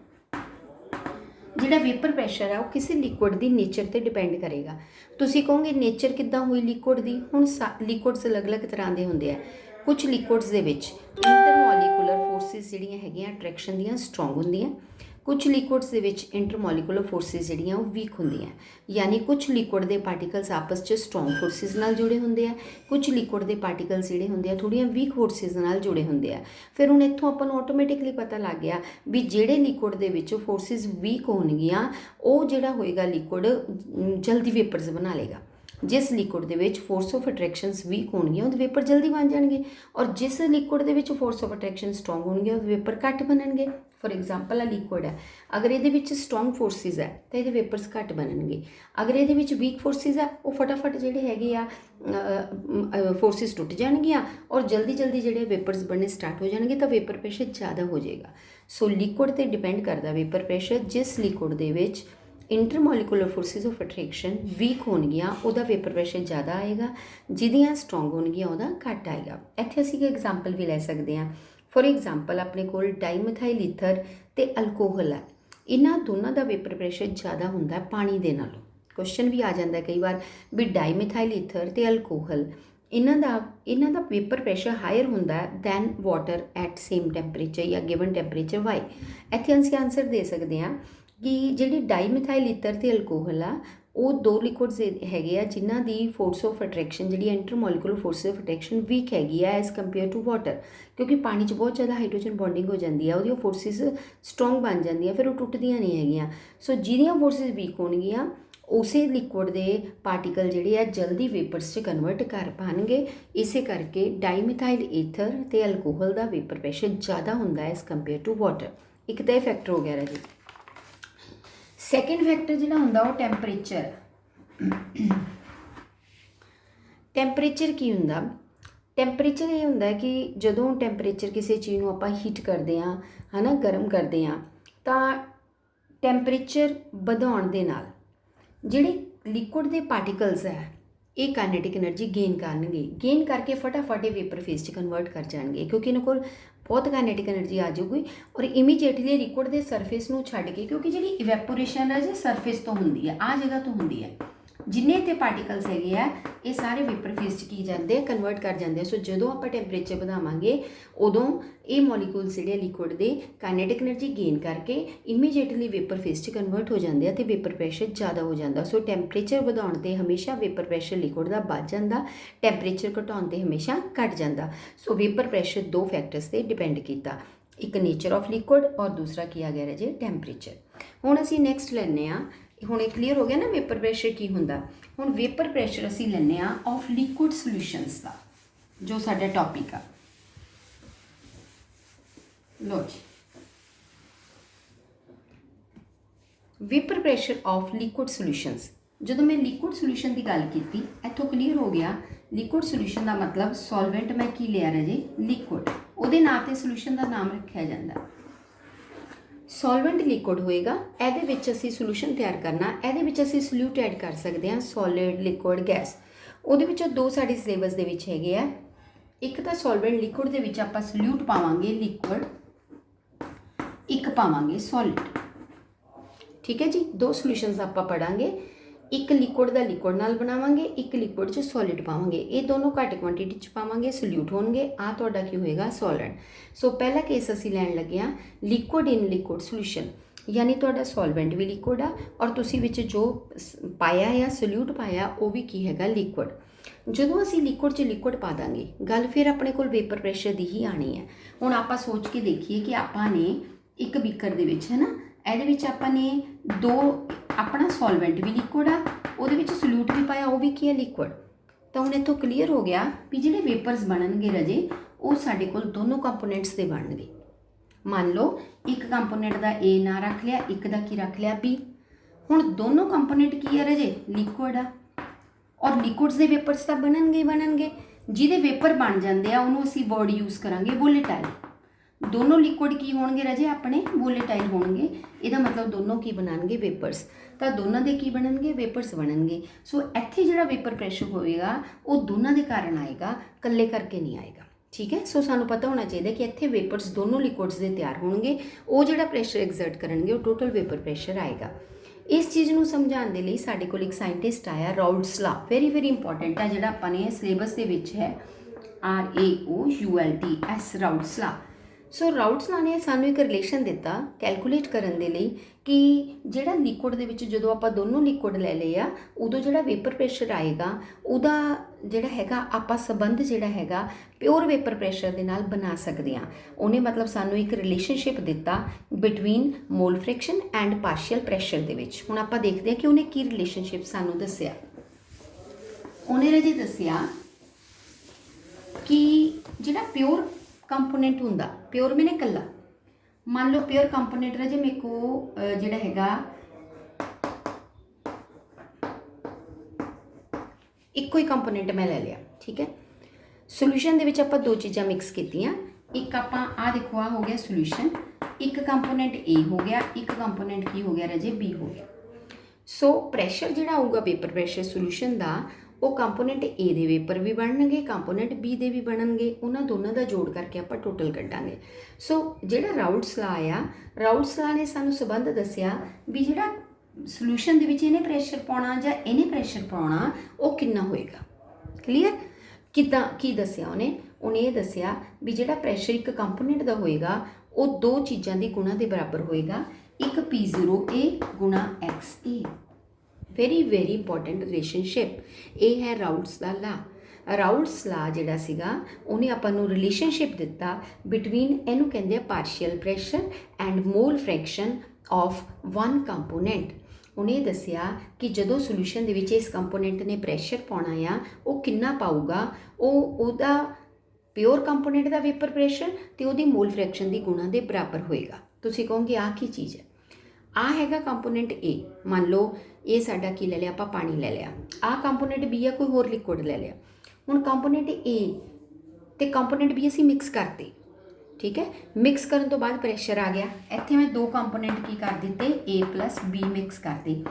ਜਿਹੜਾ ਵੇਪਰ ਪ੍ਰੈਸ਼ਰ ਹੈ ਉਹ ਕਿਸੇ ਲਿਕੁਇਡ ਦੀ ਨੇਚਰ 'ਤੇ ਡਿਪੈਂਡ ਕਰੇਗਾ। ਤੁਸੀਂ ਕਹੋਗੇ ਨੇਚਰ ਕਿੱਦਾਂ ਹੋਈ ਲਿਕੁਇਡ ਦੀ? ਹੁਣ ਲਿਕੁਇਡਸ ਅਲੱਗ-ਅਲੱਗ ਤਰ੍ਹਾਂ ਦੇ ਹੁੰਦੇ ਆ। ਕੁਝ ਲਿਕੁਇਡਸ ਦੇ ਵਿੱਚ ਇੰਟਰਮੋਲੀਕੂਲਰ ਫੋਰਸਿਸ ਜਿਹੜੀਆਂ ਹੈਗੀਆਂ ਅਟਰੈਕਸ਼ਨ ਦੀਆਂ ਸਟਰੋਂਗ ਹੁੰਦੀਆਂ, ਕੁਝ ਲਿਕੁਇਡਸ ਦੇ ਵਿੱਚ ਇੰਟਰਮੋਲੀਕੂਲਰ ਫੋਰਸਿਸ ਜਿਹੜੀਆਂ ਉਹ ਵੀਕ ਹੁੰਦੀਆਂ। ਯਾਨੀ ਕੁਝ ਲਿਕੁਇਡ ਦੇ ਪਾਰਟੀਕਲਸ ਆਪਸ 'ਚ ਸਟਰੋਂਗ ਫੋਰਸਿਸ ਨਾਲ ਜੁੜੇ ਹੁੰਦੇ ਆ, ਕੁਝ ਲਿਕੁਇਡ ਦੇ ਪਾਰਟੀਕਲਸ ਜਿਹੜੇ ਹੁੰਦੇ ਆ ਥੋੜ੍ਹੀਆਂ ਵੀਕ ਫੋਰਸਿਸ ਨਾਲ ਜੁੜੇ ਹੁੰਦੇ ਆ। ਫਿਰ ਹੁਣ ਇੱਥੋਂ ਆਪਾਂ ਨੂੰ ਆਟੋਮੈਟਿਕਲੀ ਪਤਾ ਲੱਗ ਗਿਆ ਵੀ ਜਿਹੜੇ ਲਿਕੁਇਡ ਦੇ ਵਿੱਚ ਫੋਰਸਿਸ ਵੀਕ ਹੋਣਗੀਆਂ ਉਹ ਜਿਹੜਾ ਹੋਏਗਾ ਲਿਕੁਇਡ ਜਲਦੀ ਵੇਪਰਸ ਬਣਾ ਲਏਗਾ। ਜਿਸ ਲਿਕੁਇਡ ਦੇ ਵਿੱਚ ਫੋਰਸ ਆਫ ਅਟਰੈਕਸ਼ਨਸ ਵੀਕ ਹੋਣਗੀਆਂ ਉਹਦੇ ਵੇਪਰ ਜਲਦੀ ਬਣ ਜਾਣਗੇ, ਔਰ ਜਿਸ ਲਿਕੁਇਡ ਦੇ ਵਿੱਚ ਫੋਰਸ ਆਫ ਅਟਰੈਕਸ਼ਨ ਸਟਰੋਂਗ ਹੋਣਗੀਆਂ ਉਹਦੇ ਵੇਪਰ ਘੱਟ ਬਣਨਗੇ। ਫੋਰ ਐਗਜ਼ਾਮਪਲ ਆ ਲਿਕੁਇਡ ਹੈ, ਅਗਰ ਇਹਦੇ ਵਿੱਚ ਸਟਰੋਂਗ ਫੋਰਸਿਸ ਹੈ ਤਾਂ ਇਹਦੇ ਵੇਪਰਸ ਘੱਟ ਬਣਨਗੇ। ਅਗਰ ਇਹਦੇ ਵਿੱਚ ਵੀਕ ਫੋਰਸਿਸ ਹੈ ਉਹ ਫਟਾਫਟ ਜਿਹੜੇ ਹੈਗੇ ਆ ਫੋਰਸਿਸ ਟੁੱਟ ਜਾਣਗੀਆਂ ਔਰ ਜਲਦੀ ਜਲਦੀ ਜਿਹੜੇ ਵੇਪਰਸ ਬਣਨੇ ਸਟਾਰਟ ਹੋ ਜਾਣਗੇ ਤਾਂ ਵੇਪਰ ਪ੍ਰੈਸ਼ਰ ਜ਼ਿਆਦਾ ਹੋ ਜਾਏਗਾ। ਸੋ ਲਿਕੁਇਡ 'ਤੇ ਡਿਪੈਂਡ ਕਰਦਾ ਵੇਪਰ ਪ੍ਰੈਸ਼ਰ। ਜਿਸ ਲਿਕੁਇਡ ਦੇ ਵਿੱਚ intermolecular forces of attraction week ਹੋਣਗੀਆਂ ਉਹਦਾ ਵੇਪਰ ਪ੍ਰੈਸ਼ਰ ਜ਼ਿਆਦਾ ਆਏਗਾ, ਜਿਹਦੀਆਂ ਸਟਰੋਂਗ ਹੋਣਗੀਆਂ ਉਹਦਾ ਘੱਟ ਆਏਗਾ। ਇੱਥੇ ਅਸੀਂ ਇੱਕ ਐਗਜ਼ਾਮਪਲ ਵੀ ਲੈ ਸਕਦੇ ਹਾਂ। ਫੋਰ ਐਗਜ਼ਾਮਪਲ ਆਪਣੇ ਕੋਲ ਡਾਈਮਿਥਾਈਲ ਈਥਰ ਅਤੇ ਅਲਕੋਹਲ ਹੈ, ਇਹਨਾਂ ਦੋਨਾਂ ਦਾ ਵੇਪਰ ਪ੍ਰੈਸ਼ਰ ਜ਼ਿਆਦਾ ਹੁੰਦਾ ਪਾਣੀ ਦੇ ਨਾਲੋਂ। ਕੁਐਸਚਨ ਵੀ ਆ ਜਾਂਦਾ ਕਈ ਵਾਰ ਵੀ ਡਾਈਮਿਥਾਈਲ ਈਥਰ ਅਤੇ ਅਲਕੋਹਲ ਇਹਨਾਂ ਦਾ ਵੇਪਰ ਪ੍ਰੈਸ਼ਰ ਹਾਇਰ ਹੁੰਦਾ than water at same temperature ਜਾਂ ਗਿਵਨ ਟੈਂਪਰੇਚਰ। ਵਾਈ? ਇੱਥੇ ਅਸੀਂ ਆਨਸਰ ਦੇ ਸਕਦੇ ਹਾਂ ਕਿ ਜਿਹੜੀ ਡਾਈਮਿਥਾਈਲ ਈਥਰ ਅਤੇ ਅਲਕੋਹਲ ਆ ਉਹ ਦੋ ਲਿਕੁਇਡਸ ਹੈਗੇ ਆ ਜਿਨ੍ਹਾਂ ਦੀ ਫੋਰਸ ਆਫ ਅਟਰੈਕਸ਼ਨ ਜਿਹੜੀ intermolecular force of attraction week ਹੈਗੀ ਆ ਐਜ਼ ਕੰਪੇਅਰ ਟੂ ਵਾਟਰ, ਕਿਉਂਕਿ ਪਾਣੀ 'ਚ ਬਹੁਤ ਜ਼ਿਆਦਾ ਹਾਈਡਰੋਜਨ ਬੌਂਡਿੰਗ ਹੋ ਜਾਂਦੀ ਆ, ਉਹਦੀਆਂ ਫੋਰਸਿਸ ਸਟਰੋਂਗ ਬਣ ਜਾਂਦੀਆਂ, ਫਿਰ ਉਹ ਟੁੱਟਦੀਆਂ ਨਹੀਂ ਹੈਗੀਆਂ। ਸੋ ਜਿਹਦੀਆਂ ਫੋਰਸਿਸ ਵੀਕ ਹੋਣਗੀਆਂ ਉਸੇ ਲਿਕੁਇਡ ਦੇ ਪਾਰਟੀਕਲ ਜਿਹੜੇ ਆ ਜਲਦੀ ਵੇਪਰਸ 'ਚ ਕਨਵਰਟ ਕਰ ਪਾਉਣਗੇ। ਇਸੇ ਕਰਕੇ ਡਾਈਮਿਥਾਈਲ ਈਥਰ ਅਤੇ ਅਲਕੋਹਲ ਦਾ ਵੇਪਰ ਪ੍ਰੈਸ਼ਰ ਜ਼ਿਆਦਾ ਹੁੰਦਾ ਐਜ਼ ਕੰਪੇਅਰ ਟੂ ਵਾਟਰ। ਇੱਕ ਤਾਂ ਇਹ ਫੈਕਟਰ ਹੋ ਗਿਆ ਰਾਜੀ। ਸੈਕਿੰਡ ਫੈਕਟਰ ਜਿਹੜਾ ਹੁੰਦਾ ਉਹ ਟੈਂਪਰੇਚਰ। ਟੈਂਪਰੇਚਰ ਕੀ ਹੁੰਦਾ? ਟੈਂਪਰੇਚਰ ਇਹ ਹੁੰਦਾ ਕਿ ਜਦੋਂ ਟੈਂਪਰੇਚਰ ਕਿਸੇ ਚੀਜ਼ ਨੂੰ ਆਪਾਂ ਹੀਟ ਕਰਦੇ ਹਾਂ, ਹੈ ਨਾ, ਗਰਮ ਕਰਦੇ ਹਾਂ, ਤਾਂ ਟੈਂਪਰੇਚਰ ਵਧਾਉਣ ਦੇ ਨਾਲ ਜਿਹੜੇ ਲਿਕੁਇਡ ਦੇ ਪਾਰਟੀਕਲਸ ਹੈ ਇਹ ਕਾਈਨੈਟਿਕ એનર્ਜੀ ਗੇਨ ਕਰਕੇ ਫਟਾਫਟ ਇਹ ਵੇਪਰ ਫੇਸ 'ਚ ਕਨਵਰਟ ਕਰ ਜਾਣਗੇ, ਕਿਉਂਕਿ ਇਹਨਾਂ ਕੋਲ ਬਹੁਤ ਕਾਈਨੈਟਿਕ એનર્ਜੀ ਆ ਜਾਊਗੀ ਔਰ ਇਮੀਡੀਏਟਲੀ ਲਿਕੁਇਡ ਦੇ ਸਰਫੇਸ ਨੂੰ ਛੱਡ ਕੇ, ਕਿਉਂਕਿ ਜਿਹੜੀ ਇਵੈਪੋਰੇਸ਼ਨ ਹੈ ਜੇ ਸਰਫੇਸ ਤੋਂ ਹੁੰਦੀ ਹੈ, ਆਹ ਜਗ੍ਹਾ ਤੋਂ ਹੁੰਦੀ ਹੈ, ਜਿੰਨੇ ਇੱਥੇ ਪਾਰਟੀਕਲਸ ਹੈਗੇ ਆ ਇਹ ਸਾਰੇ ਵੇਪਰ ਫੇਸ 'ਚ ਕੀ ਜਾਂਦੇ ਆ, ਕਨਵਰਟ ਕਰ ਜਾਂਦੇ ਆ। ਸੋ ਜਦੋਂ ਆਪਾਂ ਟੈਂਪਰੇਚਰ ਵਧਾਵਾਂਗੇ ਉਦੋਂ ਇਹ ਮੋਲੀਕੂਲਸ ਜਿਹੜੇ ਲਿਕੁਇਡ ਦੇ ਕਾਈਨੈਟਿਕ એનર્ਜੀ ਗੇਨ ਕਰਕੇ ਇਮੀਡੀਏਟਲੀ ਵੇਪਰ ਫੇਸ 'ਚ ਕਨਵਰਟ ਹੋ ਜਾਂਦੇ ਆ ਅਤੇ ਵੇਪਰ ਪ੍ਰੈਸ਼ਰ ਜ਼ਿਆਦਾ ਹੋ ਜਾਂਦਾ। ਸੋ ਟੈਂਪਰੇਚਰ ਵਧਾਉਣ 'ਤੇ ਹਮੇਸ਼ਾ ਵੇਪਰ ਪ੍ਰੈਸ਼ਰ ਲਿਕੁਇਡ ਦਾ ਵੱਧ ਜਾਂਦਾ, ਟੈਂਪਰੇਚਰ ਘਟਾਉਣ 'ਤੇ ਹਮੇਸ਼ਾ ਘੱਟ ਜਾਂਦਾ। ਸੋ ਵੇਪਰ ਪ੍ਰੈਸ਼ਰ ਦੋ ਫੈਕਟਰਸ 'ਤੇ ਡਿਪੈਂਡ ਕੀਤਾ, ਇੱਕ ਨੇਚਰ ਆਫ ਲਿਕੁਇਡ ਔਰ ਦੂਸਰਾ ਕੀ ਆ ਗਿਆ ਰਾਜੇ, ਟੈਂਪਰੇਚਰ। ਹੁਣ ਅਸੀਂ ਨੈਕਸਟ ਲੈਂਦੇ ਹਾਂ, ਹੁਣ ਇਹ ਕਲੀਅਰ ਹੋ ਗਿਆ ਨਾ ਵੇਪਰ ਪ੍ਰੈਸ਼ਰ ਕੀ ਹੁੰਦਾ। ਹੁਣ ਵੇਪਰ ਪ੍ਰੈਸ਼ਰ ਅਸੀਂ ਲੈਂਦੇ ਹਾਂ ਆਫ ਲਿਕੁਇਡ ਸੋਲਿਊਸ਼ਨਸ ਦਾ, ਜੋ ਸਾਡਾ ਟੌਪਿਕ ਆ। ਲੋ ਜੀ, vapour pressure of liquid solutions. ਜਦੋਂ ਮੈਂ ਲਿਕੁਇਡ ਸੋਲਿਊਸ਼ਨ ਦੀ ਗੱਲ ਕੀਤੀ ਇੱਥੋਂ ਕਲੀਅਰ ਹੋ ਗਿਆ ਲਿਕੁਇਡ ਸੋਲਿਊਸ਼ਨ ਦਾ ਮਤਲਬ ਸੋਲਵੈਂਟ ਮੈਂ ਕੀ ਲਿਆ ਰਾਜੇ, ਲਿਕੁਇਡ, ਉਹਦੇ ਨਾਂ 'ਤੇ ਸੋਲਿਊਸ਼ਨ ਦਾ ਨਾਮ ਰੱਖਿਆ ਜਾਂਦਾ। ਸੋਲਵੈਂਟ ਲਿਕੁਇਡ ਹੋਏਗਾ, ਇਹਦੇ ਵਿੱਚ ਅਸੀਂ ਸੋਲੂਸ਼ਨ ਤਿਆਰ ਕਰਨਾ, ਇਹਦੇ ਵਿੱਚ ਅਸੀਂ ਸੋਲਿਊਟ ਐਡ ਕਰ ਸਕਦੇ ਹਾਂ, ਸੋਲਿਡ, ਲਿਕੁਇਡ, ਗੈਸ। ਉਹਦੇ ਵਿੱਚੋਂ ਦੋ ਸਾਡੀ ਸਿਲੇਬਸ ਦੇ ਵਿੱਚ ਹੈਗੇ ਆ। ਇੱਕ ਤਾਂ ਸੋਲਵੈਂਟ ਲਿਕੁਇਡ ਦੇ ਵਿੱਚ ਆਪਾਂ ਸੋਲਿਊਟ ਪਾਵਾਂਗੇ ਲਿਕੁਇਡ, ਇੱਕ ਪਾਵਾਂਗੇ ਸੋਲਿਡ। ਠੀਕ ਹੈ ਜੀ, ਦੋ ਸੋਲਿਊਸ਼ਨਸ ਆਪਾਂ ਪੜਾਂਗੇ, ਇੱਕ ਲਿਕੁਇਡ ਦਾ ਲਿਕੁਇਡ ਨਾਲ ਬਣਾਵਾਂਗੇ, ਇੱਕ ਲਿਕੁਇਡ 'ਚ ਸੋਲਿਡ ਪਾਵਾਂਗੇ। ਇਹ ਦੋਨੋਂ ਘੱਟ ਕੁਆਂਟੀਟੀ 'ਚ ਪਾਵਾਂਗੇ, ਸੋਲਿਊਟ ਹੋਣਗੇ। ਆਹ ਤੁਹਾਡਾ ਕੀ ਹੋਏਗਾ, ਸੋਲਵੈਂਟ। ਸੋ ਪਹਿਲਾ ਕੇਸ ਅਸੀਂ ਲੈਣ ਲੱਗੇ ਹਾਂ ਲਿਕੁਇਡ ਇਨ ਲਿਕੁਇਡ ਸੋਲਿਊਸ਼ਨ, ਯਾਨੀ ਤੁਹਾਡਾ ਸੋਲਵੈਂਟ ਵੀ ਲਿਕੁਇਡ ਆ ਔਰ ਤੁਸੀਂ ਵਿੱਚ ਜੋ ਪਾਇਆ ਜਾਂ ਸੋਲਿਊਟ ਪਾਇਆ ਉਹ ਵੀ ਕੀ ਹੈਗਾ, ਲਿਕੁਇਡ। ਜਦੋਂ ਅਸੀਂ ਲਿਕੁਇਡ 'ਚ ਲਿਕੁਇਡ ਪਾ ਦਾਂਗੇ ਗੱਲ ਫਿਰ ਆਪਣੇ ਕੋਲ ਵੇਪਰ ਪ੍ਰੈਸ਼ਰ ਦੀ ਹੀ ਆਣੀ ਹੈ। ਹੁਣ ਆਪਾਂ ਸੋਚ ਕੇ ਦੇਖੀਏ ਕਿ ਆਪਾਂ ਨੇ ਇੱਕ ਬੀਕਰ ਦੇ ਵਿੱਚ, ਹੈ ਨਾ, ਇਹਦੇ ਵਿੱਚ ਆਪਾਂ ਨੇ ਦੋ, ਆਪਣਾ ਸੋਲਵੈਂਟ ਵੀ ਲਿਕੁਇਡ ਆ, ਉਹਦੇ ਵਿੱਚ ਸੋਲਿਊਟ ਵੀ ਪਾਇਆ, ਉਹ ਵੀ ਕੀ ਹੈ, ਲਿਕੁਇਡ। ਤਾਂ ਹੁਣ ਇੱਥੋਂ ਕਲੀਅਰ ਹੋ ਗਿਆ ਵੀ ਜਿਹੜੇ ਵੇਪਰਸ ਬਣਨਗੇ ਰਾਜੇ ਉਹ ਸਾਡੇ ਕੋਲ ਦੋਨੋਂ ਕੰਪੋਨੈਂਟਸ ਦੇ ਬਣਨਗੇ। ਮੰਨ ਲਓ ਇੱਕ ਕੰਪੋਨੈਂਟ ਦਾ A ਨਾਂ ਰੱਖ ਲਿਆ, ਇੱਕ ਦਾ ਕੀ ਰੱਖ ਲਿਆ, B। ਹੁਣ ਦੋਨੋਂ ਕੰਪੋਨੈਂਟ ਕੀ ਹੈ ਰਾਜੇ, ਲਿਕੁਇਡ ਆ ਔਰ ਲਿਕੁਇਡਸ ਦੇ ਵੇਪਰਸ ਤਾਂ ਬਣਨਗੇ। ਜਿਹਦੇ ਵੇਪਰ ਬਣ ਜਾਂਦੇ ਆ ਉਹਨੂੰ ਅਸੀਂ ਵਰਡ ਯੂਜ਼ ਕਰਾਂਗੇ ਵੋਲੇਟਾਈਲ। ਦੋਨੋਂ ਲਿਕੁਇਡ ਕੀ ਹੋਣਗੇ ਰਾਜੇ, ਆਪਣੇ ਵੋਲੇਟਾਈਲ ਹੋਣਗੇ। ਇਹਦਾ ਮਤਲਬ ਦੋਨੋਂ ਕੀ ਬਣਨਗੇ, ਵੇਪਰਸ। ਤਾਂ ਦੋਨਾਂ ਦੇ ਕੀ ਬਣਨਗੇ, ਵੇਪਰਸ ਬਣਨਗੇ। ਸੋ ਇੱਥੇ ਜਿਹੜਾ ਵੇਪਰ ਪ੍ਰੈਸ਼ਰ ਹੋਏਗਾ ਉਹ ਦੋਨਾਂ ਦੇ ਕਾਰਨ ਆਏਗਾ, ਇਕੱਲੇ ਕਰਕੇ ਨਹੀਂ ਆਏਗਾ। ਠੀਕ ਹੈ, ਸੋ ਸਾਨੂੰ ਪਤਾ ਹੋਣਾ ਚਾਹੀਦਾ ਕਿ ਇੱਥੇ ਵੇਪਰਸ ਦੋਨੋਂ ਲਿਕੁਇਡਸ ਦੇ ਤਿਆਰ ਹੋਣਗੇ, ਉਹ ਜਿਹੜਾ ਪ੍ਰੈਸ਼ਰ ਐਗਜ਼ਰਟ ਕਰਨਗੇ ਉਹ ਟੋਟਲ ਵੇਪਰ ਪ੍ਰੈਸ਼ਰ ਆਏਗਾ। ਇਸ ਚੀਜ਼ ਨੂੰ ਸਮਝਾਉਣ ਦੇ ਲਈ ਸਾਡੇ ਕੋਲ ਇੱਕ ਸਾਇੰਟਿਸਟ ਆਇਆ, ਰਾਉਲਟਸ ਲਾ। ਵੈਰੀ ਇੰਪੋਰਟੈਂਟ ਆ, ਜਿਹੜਾ ਆਪਾਂ ਨੇ ਸਿਲੇਬਸ ਦੇ ਵਿੱਚ ਹੈ, RAOULTS, ਰਾਉਲਟਸ ਲਾ। ਸੋ ਰਾਉਲਟਸ ਲਾ ਨੇ ਸਾਨੂੰ ਇੱਕ ਰਿਲੇਸ਼ਨ ਦਿੱਤਾ ਕੈਲਕੂਲੇਟ ਕਰਨ ਦੇ ਲਈ ਕਿ ਜਿਹੜਾ ਲਿਕੁਇਡ ਦੇ ਵਿੱਚ ਜਦੋਂ ਆਪਾਂ ਦੋਨੋਂ ਲਿਕੁਇਡ ਲੈ ਲਏ ਆ ਉਦੋਂ ਜਿਹੜਾ ਵੇਪਰ ਪ੍ਰੈਸ਼ਰ ਆਏਗਾ ਉਹਦਾ ਜਿਹੜਾ ਹੈਗਾ ਆਪਾਂ ਸੰਬੰਧ ਜਿਹੜਾ ਹੈਗਾ ਪਿਓਰ ਵੇਪਰ ਪ੍ਰੈਸ਼ਰ ਦੇ ਨਾਲ ਬਣਾ ਸਕਦੇ ਹਾਂ। ਉਹਨੇ ਮਤਲਬ ਸਾਨੂੰ ਇੱਕ ਰਿਲੇਸ਼ਨਸ਼ਿਪ ਦਿੱਤਾ between mole fraction and partial pressure ਦੇ ਵਿੱਚ। ਹੁਣ ਆਪਾਂ ਦੇਖਦੇ ਹਾਂ ਕਿ ਉਹਨੇ ਕੀ ਰਿਲੇਸ਼ਨਸ਼ਿਪ ਸਾਨੂੰ ਦੱਸਿਆ। ਉਹਨੇ ਰਾਜੇ ਦੱਸਿਆ ਕਿ ਜਿਹੜਾ ਪਿਓਰ ਕੰਪੋਨੈਂਟ ਹੁੰਦਾ, ਪਿਓਰ ਮੈਨੇ ਇਕੱਲਾ, मान लो प्योर कंपोनेंट राजे मेरे को जिहड़ा हैगा इक्को ही कंपोनेंट मैं ले लिया, ठीक है। सोल्यूशन दे विच आपां दो चीज़ां मिक्स कीतियां, एक आपां आ देखो आ हो गया सोल्यूशन, एक कंपोनेंट ए हो गया, एक कंपोनेंट की हो गया राजे बी हो गया। सो प्रैशर जिहड़ा आऊगा वेपर प्रैशर सोल्यूशन का वो कंपोनेंट ए दे वेपर भी बनणगे, कंपोनेंट बी दे भी बनणगे, उन्हां दोनों का जोड़ करके आपां टोटल कड्डांगे। सो जिहड़ा राउल्ट्स ला आया, राउल्ट्स ला ने सानूं संबंध दस्सिया भी जिहड़ा सोल्यूशन दे विच इहने प्रैशर पाउणा जां इहने प्रैशर पाउणा वो कितना होएगा। क्लीयर किदां की दस्सिया उन्हें ये दस्सिया भी जिहड़ा प्रैशर एक कंपोनेंट का होएगा वो दो चीज़ां की गुणा के बराबर होएगा, एक P0A गुणा XA। Very very important relationship ये है राउल्ट्स का ला। राउल्ट्स ला जिहड़ा सीगा उन्हें आपां नूं रिलेशनशिप दिता बिटवीन इहनूं कहंदे आ partial pressure and mole fraction of one component. उन्हें दस्सिया कि जदों सोल्यूशन दे विच इस कंपोनेंट ने प्रैशर पाउणा आ वो कितना पाऊगा, ओहदा प्योर कंपोनेंट का वेपर प्रैशर तो वो मोल फ्रैक्शन की गुणा के बराबर होएगा। तुसीं कहोगे आ की चीज़ है, आ हैगा कंपोनेंट ए, मान लो ये साडा की ले लिया आपां पानी ले लिया, आ कंपोनेंट बी है कोई होर लिक्विड ले लिया। हुण कंपोनेंट ए ते कंपोनेंट बी असीं मिक्स करते, ठीक है। मिक्स करन तो बाद प्रैशर आ गया, इत्थे मैं दो कंपोनेंट की कर दिते ए प्लस बी मिक्स करते,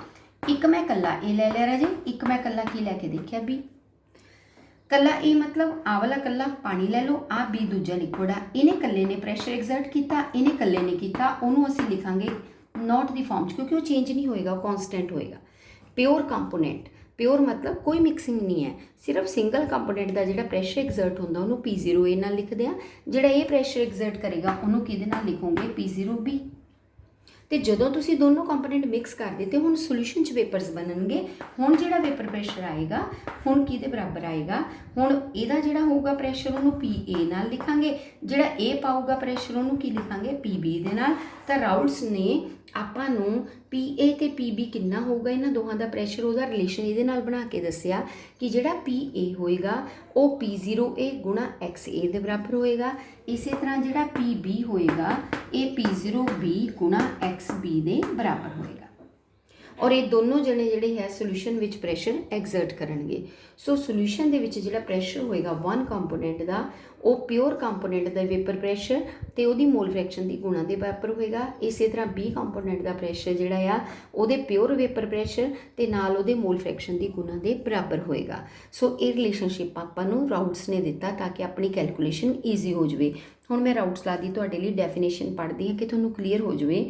एक मैं कल्ला ए ले लिया राजे, एक मैं कल्ला की लैके देखिया बी। कल्ला ए मतलब आ वाला कल्ला पानी ले लो, आ बी दूजा लिक्विड आ, इन्हें कल्ले ने प्रैशर एग्जर्ट किया, इन्हें कल्ले ने किया, उन्होंने असीं लिखांगे नॉट दी फॉर्म क्योंकि वो चेंज नहीं होएगा, कॉन्सटेंट होएगा। प्योर कंपोनेंट, प्योर मतलब कोई मिक्सिंग नहीं है, सिर्फ सिंगल कंपोनेंट का जिहड़ा प्रैशर एग्जर्ट होंदा उन्होंने P0A नाल लिखदे आ, जिहड़ा ये प्रैशर एग्जर्ट करेगा उन्होंने किहदे नाल लिखोगे P0B। तो जदों तुसीं दोनों कंपोनेंट मिक्स कर दिते हुण सोल्यूशन च वेपर्स बनणगे। हुण जिहड़ा वेपर प्रैशर आएगा हुण किहदे बराबर आएगा, हुण इहदा जिहड़ा होऊगा प्रैशर उन्होंने PA नाल लिखांगे, जिहड़ा ए पाऊगा प्रैशर उन्होंने की लिखांगे PB दे नाल। तां राउल्ट्स ने आपां नूं PA ते PB कितना होगा इन्हां दोहां दा प्रैशर उहदा रिलेशन इहदे नाल बना के दस्सिया कि जिहड़ा PA होएगा वो P0A गुणा XA दे बराबर होएगा, इसे तरह जिहड़ा PB होएगा ये P0B गुणा XB दे बराबर होएगा। और ये दोनों जने जिहड़े है सोल्यूशन विच प्रैशर एग्जर्ट करनगे। सो सोल्यूशन दे विच जिहड़ा प्रैशर होएगा वन कंपोनेंट का वो प्योर कंपोनेंट का वेपर प्रैशर तो वो मोल फ्रैक्शन की गुणा के बराबर होएगा। इस तरह बी कंपोनेंट का प्रैशर जिहड़ा आ उहदे प्योर वेपर प्रैशर ते नाल उहदे मोल फ्रैक्शन की गुणा के बराबर होएगा। सो ये रिलेशनशिप आपां नूं राउल्ट्स ने दिता ताकि अपनी कैलकुलेशन ईजी हो जाए। हुण मैं राउल्ट्स ला दी तुहाडे लई डेफिनेशन पढ़दी हां कि तुहानूं क्लीयर हो जाए।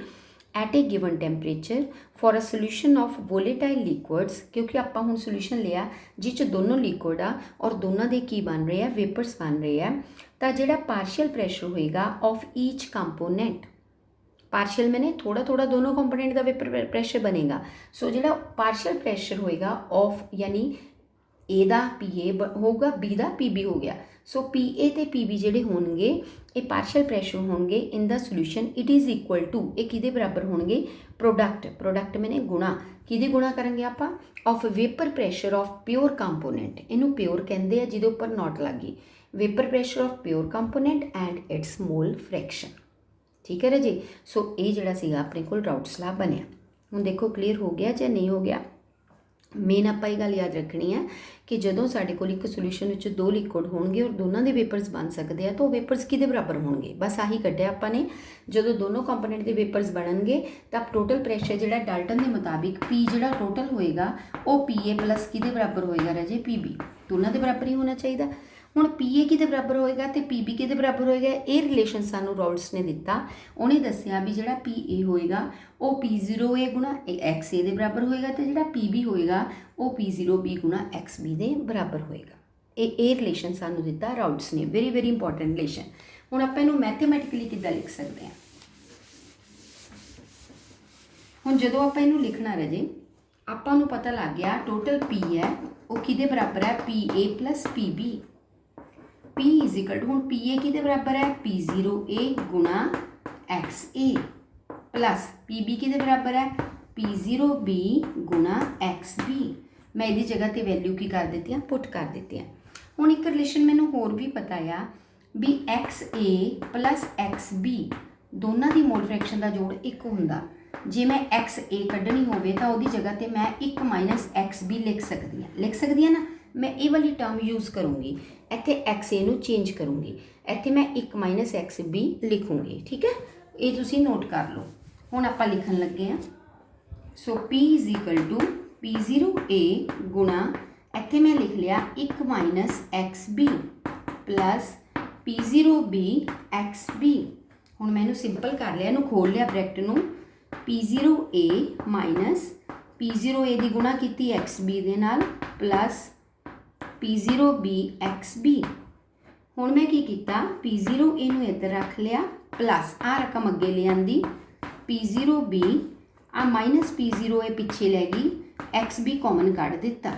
At a given temperature for a solution of volatile liquids, क्योंकि आप हुण सोल्यूशन लिया जिस दोनों लिक्विड आ और दोनों के की बन रहे हैं वेपर्स बन रहे हैं, तो जिहड़ा पार्शियल प्रैशर होएगा ऑफ ईच कंपोनेंट, पार्शियल मैंने थोड़ा थोड़ा दोनों कंपोनेंट का वेपर प्रैशर बनेगा। सो जिहड़ा पार्शियल प्रैशर होएगा ऑफ यानी ए दा PA होगा, बी दा PB हो गया। सो PA ते PB जिहड़े होणगे ये पार्शियल प्रैशर होणगे in the solution, it is equal to ये किहदे बराबर होणगे प्रोडक्ट, प्रोडक्ट मैंने गुणा किहदे गुणा करांगे आपां of vapour pressure of pure component, इनू प्योर कहंदे आ जिहदे उपर नॉट लगी, vapour pressure of pure component and it's mole fraction. ठीक है राजे। सो ये जिहड़ा सीगा अपने कोल राउल्ट्स ला बनिया। हुण देखो क्लीयर हो गया जां नहीं हो गया। मेन आपां ये गल याद रखनी है कि जदों साडे कोल एक सोल्यूशन विच दो लिक्विड होणगे और दोनों के वेपर्स बन सकते हैं तो वेपर्स किहदे बराबर होणगे, बस आही कड्ढिया आपां ने। जदों दोनों कंपोनेंट के वेपर्स बनणगे तो टोटल प्रैशर जिहड़ा डाल्टन के मुताबिक P जिहड़ा टोटल होएगा वो PA प्लस किहदे बराबर होएगा राजे PB, दोनों के बराबर ही होना चाहिए। हुण PA किहदे बराबर होएगा तो PB किहदे बराबर होएगा, ये रिलेशन सानूं राउल्ट्स ने दिता। उन्हें दस्सिया भी जिहड़ा PA होएगा वो P0A गुणा XA दे बराबर होएगा तो जिहड़ा PB होएगा वो P0B गुणा XB दे बराबर होएगा। ये रिलेशन सानूं दिता राउल्ट्स ने, वेरी वेरी इंपॉर्टेंट रिलेशन। हुण आपां इहनूं मैथेमैटिकली किद्दां लिख सकते हैं। हुण जदों आपां इहनूं लिखना राजे आपां नूं पता लग गया टोटल P है वो किहदे बराबर है PA plus PB। P is equal to हुण PA किहदे बराबर है P0A गुणा XA प्लस PB किहदे बराबर है P0B गुणा XB। मैं इहदी जगह ते वैल्यू की कर देती पुट कर देती हैं। हुण एक रिलेशन मैनूं होर भी पता आ भी XA प्लस XB ਦੋਨਾਂ ਦੀ ਮੋਲ ਫ੍ਰੈਕਸ਼ਨ ਦਾ ਜੋੜ ਇੱਕ ਹੁੰਦਾ। ਜੇ ਮੈਂ ਐਕਸ ਏ ਕੱਢਣੀ ਹੋਵੇ ਤਾਂ ਉਹਦੀ ਜਗ੍ਹਾ ਤੇ ਮੈਂ 1 ਮਾਈਨਸ ਐਕਸ ਬੀ ਲਿਖ ਸਕਦੀ ਹਾਂ ਨਾ। ਮੈਂ ਇਹ ਵਾਲੀ ਟਰਮ ਯੂਜ਼ ਕਰੂੰਗੀ, ਇੱਥੇ ਐਕਸ ਏ ਨੂੰ ਚੇਂਜ ਕਰੂੰਗੀ, ਇੱਥੇ ਮੈਂ 1 ਮਾਈਨਸ ਐਕਸ ਬੀ ਲਿਖੂੰਗੀ। ਠੀਕ ਹੈ, ਇਹ ਤੁਸੀਂ ਨੋਟ ਕਰ ਲਓ। ਹੁਣ ਆਪਾਂ ਲਿਖਣ ਲੱਗੇ ਹਾਂ। So P is equal to P0A ਗੁਣਾ ਇੱਥੇ ਮੈਂ ਲਿਖ ਲਿਆ 1 minus x b plus P0B x b. ਹੁਣ ਮੈਂ ਇਹਨੂੰ ਸਿੰਪਲ ਕਰ ਲਿਆ, ਇਹਨੂੰ ਖੋਲ ਲਿਆ ਬ੍ਰੈਕਟ ਨੂੰ। P0A ਮਾਈਨਸ P0A ਦੀ ਗੁਣਾ ਕੀਤੀ ਐਕਸ ਬੀ ਦੇ ਨਾਲ ਪਲਸ P0B ਐਕਸ ਬੀ। ਹੁਣ ਮੈਂ ਕੀ ਕੀਤਾ, P0A ਨੂੰ ਇੱਧਰ ਰੱਖ ਲਿਆ ਪਲਸ ਆਹ ਰਕਮ ਅੱਗੇ ਲੈ ਆਂਦੀ P0B ਆ ਮਾਈਨਸ P0A ਪਿੱਛੇ ਲੈ ਗਈ, ਐਕਸ ਬੀ ਕਾਮਨ ਕੱਢ ਦਿੱਤਾ।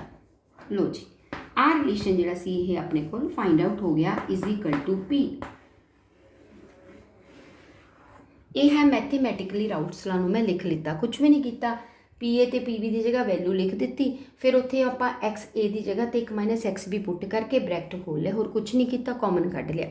ਲੋ ਜੀ, ਆਹ ਰਿਲੇਸ਼ਨ ਜਿਹੜਾ ਸੀ ਇਹ ਆਪਣੇ ਕੋਲ ਫਾਈਂਡ ਆਊਟ ਹੋ ਗਿਆ ਇਜ਼ ਇਕੁਅਲ ਟੂ P। ਇਹ ਹੈ ਮੈਥੇਮੈਟਿਕਲੀ ਰਾਊਟਸ ਲਾ ਨੂੰ ਮੈਂ ਲਿਖ ਲਿੱਤਾ, ਕੁਝ ਵੀ ਨਹੀਂ ਕੀਤਾ। ਪੀ ਏ ਤੇ ਪੀ ਬੀ ਦੀ ਜਗ੍ਹਾ ਵੈਲਿਊ ਲਿਖ ਦਿੱਤੀ, ਫਿਰ ਉੱਥੇ ਆਪਾਂ ਐਕਸ ਏ ਦੀ ਜਗ੍ਹਾ ਤੇ 1 ਮਾਈਨਸ ਐਕਸ ਬੀ ਪੁੱਟ ਕਰਕੇ ਬ੍ਰੈਕਟ ਖੋਲ ਲਿਆ, ਹੋਰ ਕੁਝ ਨਹੀਂ ਕੀਤਾ, ਕਾਮਨ ਕੱਢ ਲਿਆ।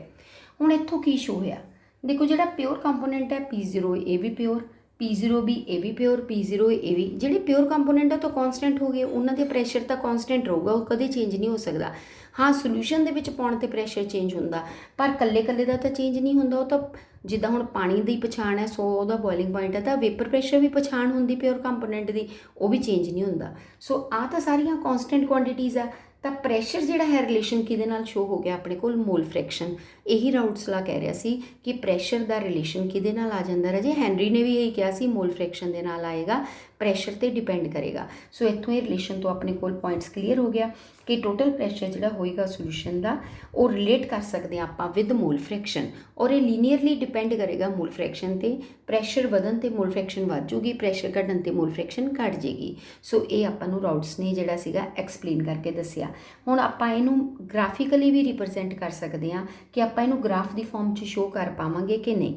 ਹੁਣ ਇੱਥੋਂ ਕੀ ਸ਼ੋ ਹੋਇਆ, ਦੇਖੋ ਜਿਹੜਾ ਪਿਓਰ ਕੰਪੋਨੈਂਟ ਹੈ P0 ਇਹ ਵੀ ਪਿਓਰ, P0B ਇਹ ਵੀ ਪਿਓਰ, P0 ਇਹ ਵੀ। ਜਿਹੜੇ ਪਿਓਰ ਕੰਪੋਨੈਂਟ ਆ ਤਾਂ ਕਾਂਸਟੈਂਟ ਹੋ ਗਏ, ਉਹਨਾਂ ਦੇ ਪ੍ਰੈਸ਼ਰ ਤਾਂ ਕਾਂਸਟੈਂਟ ਰਹੂਗਾ, ਉਹ ਕਦੇ ਚੇਂਜ ਨਹੀਂ ਹੋ ਸਕਦਾ। ਹਾਂ, ਸੋਲੂਸ਼ਨ ਦੇ ਵਿੱਚ ਪਾਉਣ 'ਤੇ ਪ੍ਰੈਸ਼ਰ ਚੇਂਜ ਹੁੰਦਾ, ਪਰ ਕੱਲੇ ਦਾ ਤਾਂ ਚੇਂਜ ਨਹੀਂ ਹੁੰਦਾ। ਉਹ ਤਾਂ ਜਿੱਦਾਂ ਹੁਣ ਪਾਣੀ ਦੀ ਪਛਾਣ ਹੈ 100 ਉਹਦਾ ਬੋਇਲਿੰਗ ਪੁਆਇੰਟ ਹੈ, ਤਾਂ ਵੇਪਰ ਪ੍ਰੈਸ਼ਰ ਵੀ ਪਛਾਣ ਹੁੰਦੀ ਪਿਓਰ ਕੰਪੋਨੈਂਟ ਦੀ, ਉਹ ਵੀ ਚੇਂਜ ਨਹੀਂ ਹੁੰਦਾ। ਸੋ ਆਹ ਤਾਂ ਸਾਰੀਆਂ ਕਾਂਸਟੈਂਟ ਕੁਆਂਟੀਟੀਜ਼ ਆ। ਤਾਂ ਪ੍ਰੈਸ਼ਰ ਜਿਹੜਾ ਹੈ ਰਿਲੇਸ਼ਨ ਕਿਹਦੇ ਨਾਲ ਸ਼ੋ ਹੋ ਗਿਆ ਆਪਣੇ ਕੋਲ, ਮੋਲ ਫ੍ਰੈਕਸ਼ਨ। ਇਹੀ ਰਾਊਟਸ ਲਾ ਕਹਿ ਰਿਹਾ ਸੀ ਕਿ ਪ੍ਰੈਸ਼ਰ ਦਾ ਰਿਲੇਸ਼ਨ ਕਿਹਦੇ ਨਾਲ ਆ ਜਾਂਦਾ ਰਾਜੇ, ਹੈਨਰੀ ਨੇ ਵੀ ਇਹੀ ਕਿਹਾ ਸੀ ਮੋਲ ਫ੍ਰੈਕਸ਼ਨ ਦੇ ਨਾਲ ਆਏਗਾ, ਪ੍ਰੈਸ਼ਰ ਤੇ ਡਿਪੈਂਡ ਕਰੇਗਾ। ਸੋ ਇੱਥੋਂ ਇਹ ਰਿਲੇਸ਼ਨ ਤੋਂ ਆਪਣੇ ਕੋਲ ਪੁਆਇੰਟਸ ਕਲੀਅਰ ਹੋ ਗਿਆ ਕਿ ਟੋਟਲ ਪ੍ਰੈਸ਼ਰ ਜਿਹੜਾ ਹੋਏਗਾ ਸੋਲੂਸ਼ਨ ਦਾ ਉਹ ਰਿਲੇਟ ਕਰ ਸਕਦੇ ਹਾਂ ਆਪਾਂ ਵਿਦ ਮੋਲ ਫ੍ਰੈਕਸ਼ਨ, ਔਰ ਇਹ ਲੀਨੀਅਰਲੀ ਡਿਪੈਂਡ ਕਰੇਗਾ ਮੋਲ ਫ੍ਰੈਕਸ਼ਨ ਤੇ। ਪ੍ਰੈਸ਼ਰ ਵਧਣ ਤੇ ਮੋਲ ਫ੍ਰੈਕਸ਼ਨ ਵੱਧ ਜੂਗੀ, ਪ੍ਰੈਸ਼ਰ ਘਟਣ ਤੇ ਮੋਲ ਫ੍ਰੈਕਸ਼ਨ ਘਟ ਜੇਗੀ। ਸੋ ਇਹ ਆਪਾਂ ਨੂੰ ਰਾਊਟਸ ਨੇ ਜਿਹੜਾ ਸੀਗਾ ਐਕਸਪਲੇਨ ਕਰਕੇ ਦੱਸਿਆ। ਹੁਣ ਆਪਾਂ ਇਹਨੂੰ ਗ੍ਰਾਫਿਕਲੀ ਵੀ ਰਿਪਰੈਜ਼ੈਂਟ ਕਰ ਸਕਦੇ ਹਾਂ ਕਿ ਆਪਾਂ ਇਹਨੂੰ ਗ੍ਰਾਫ ਦੀ ਫਾਰਮ 'ਚ ਸ਼ੋ ਕਰ ਪਾਵਾਂਗੇ ਕਿ ਨਹੀਂ।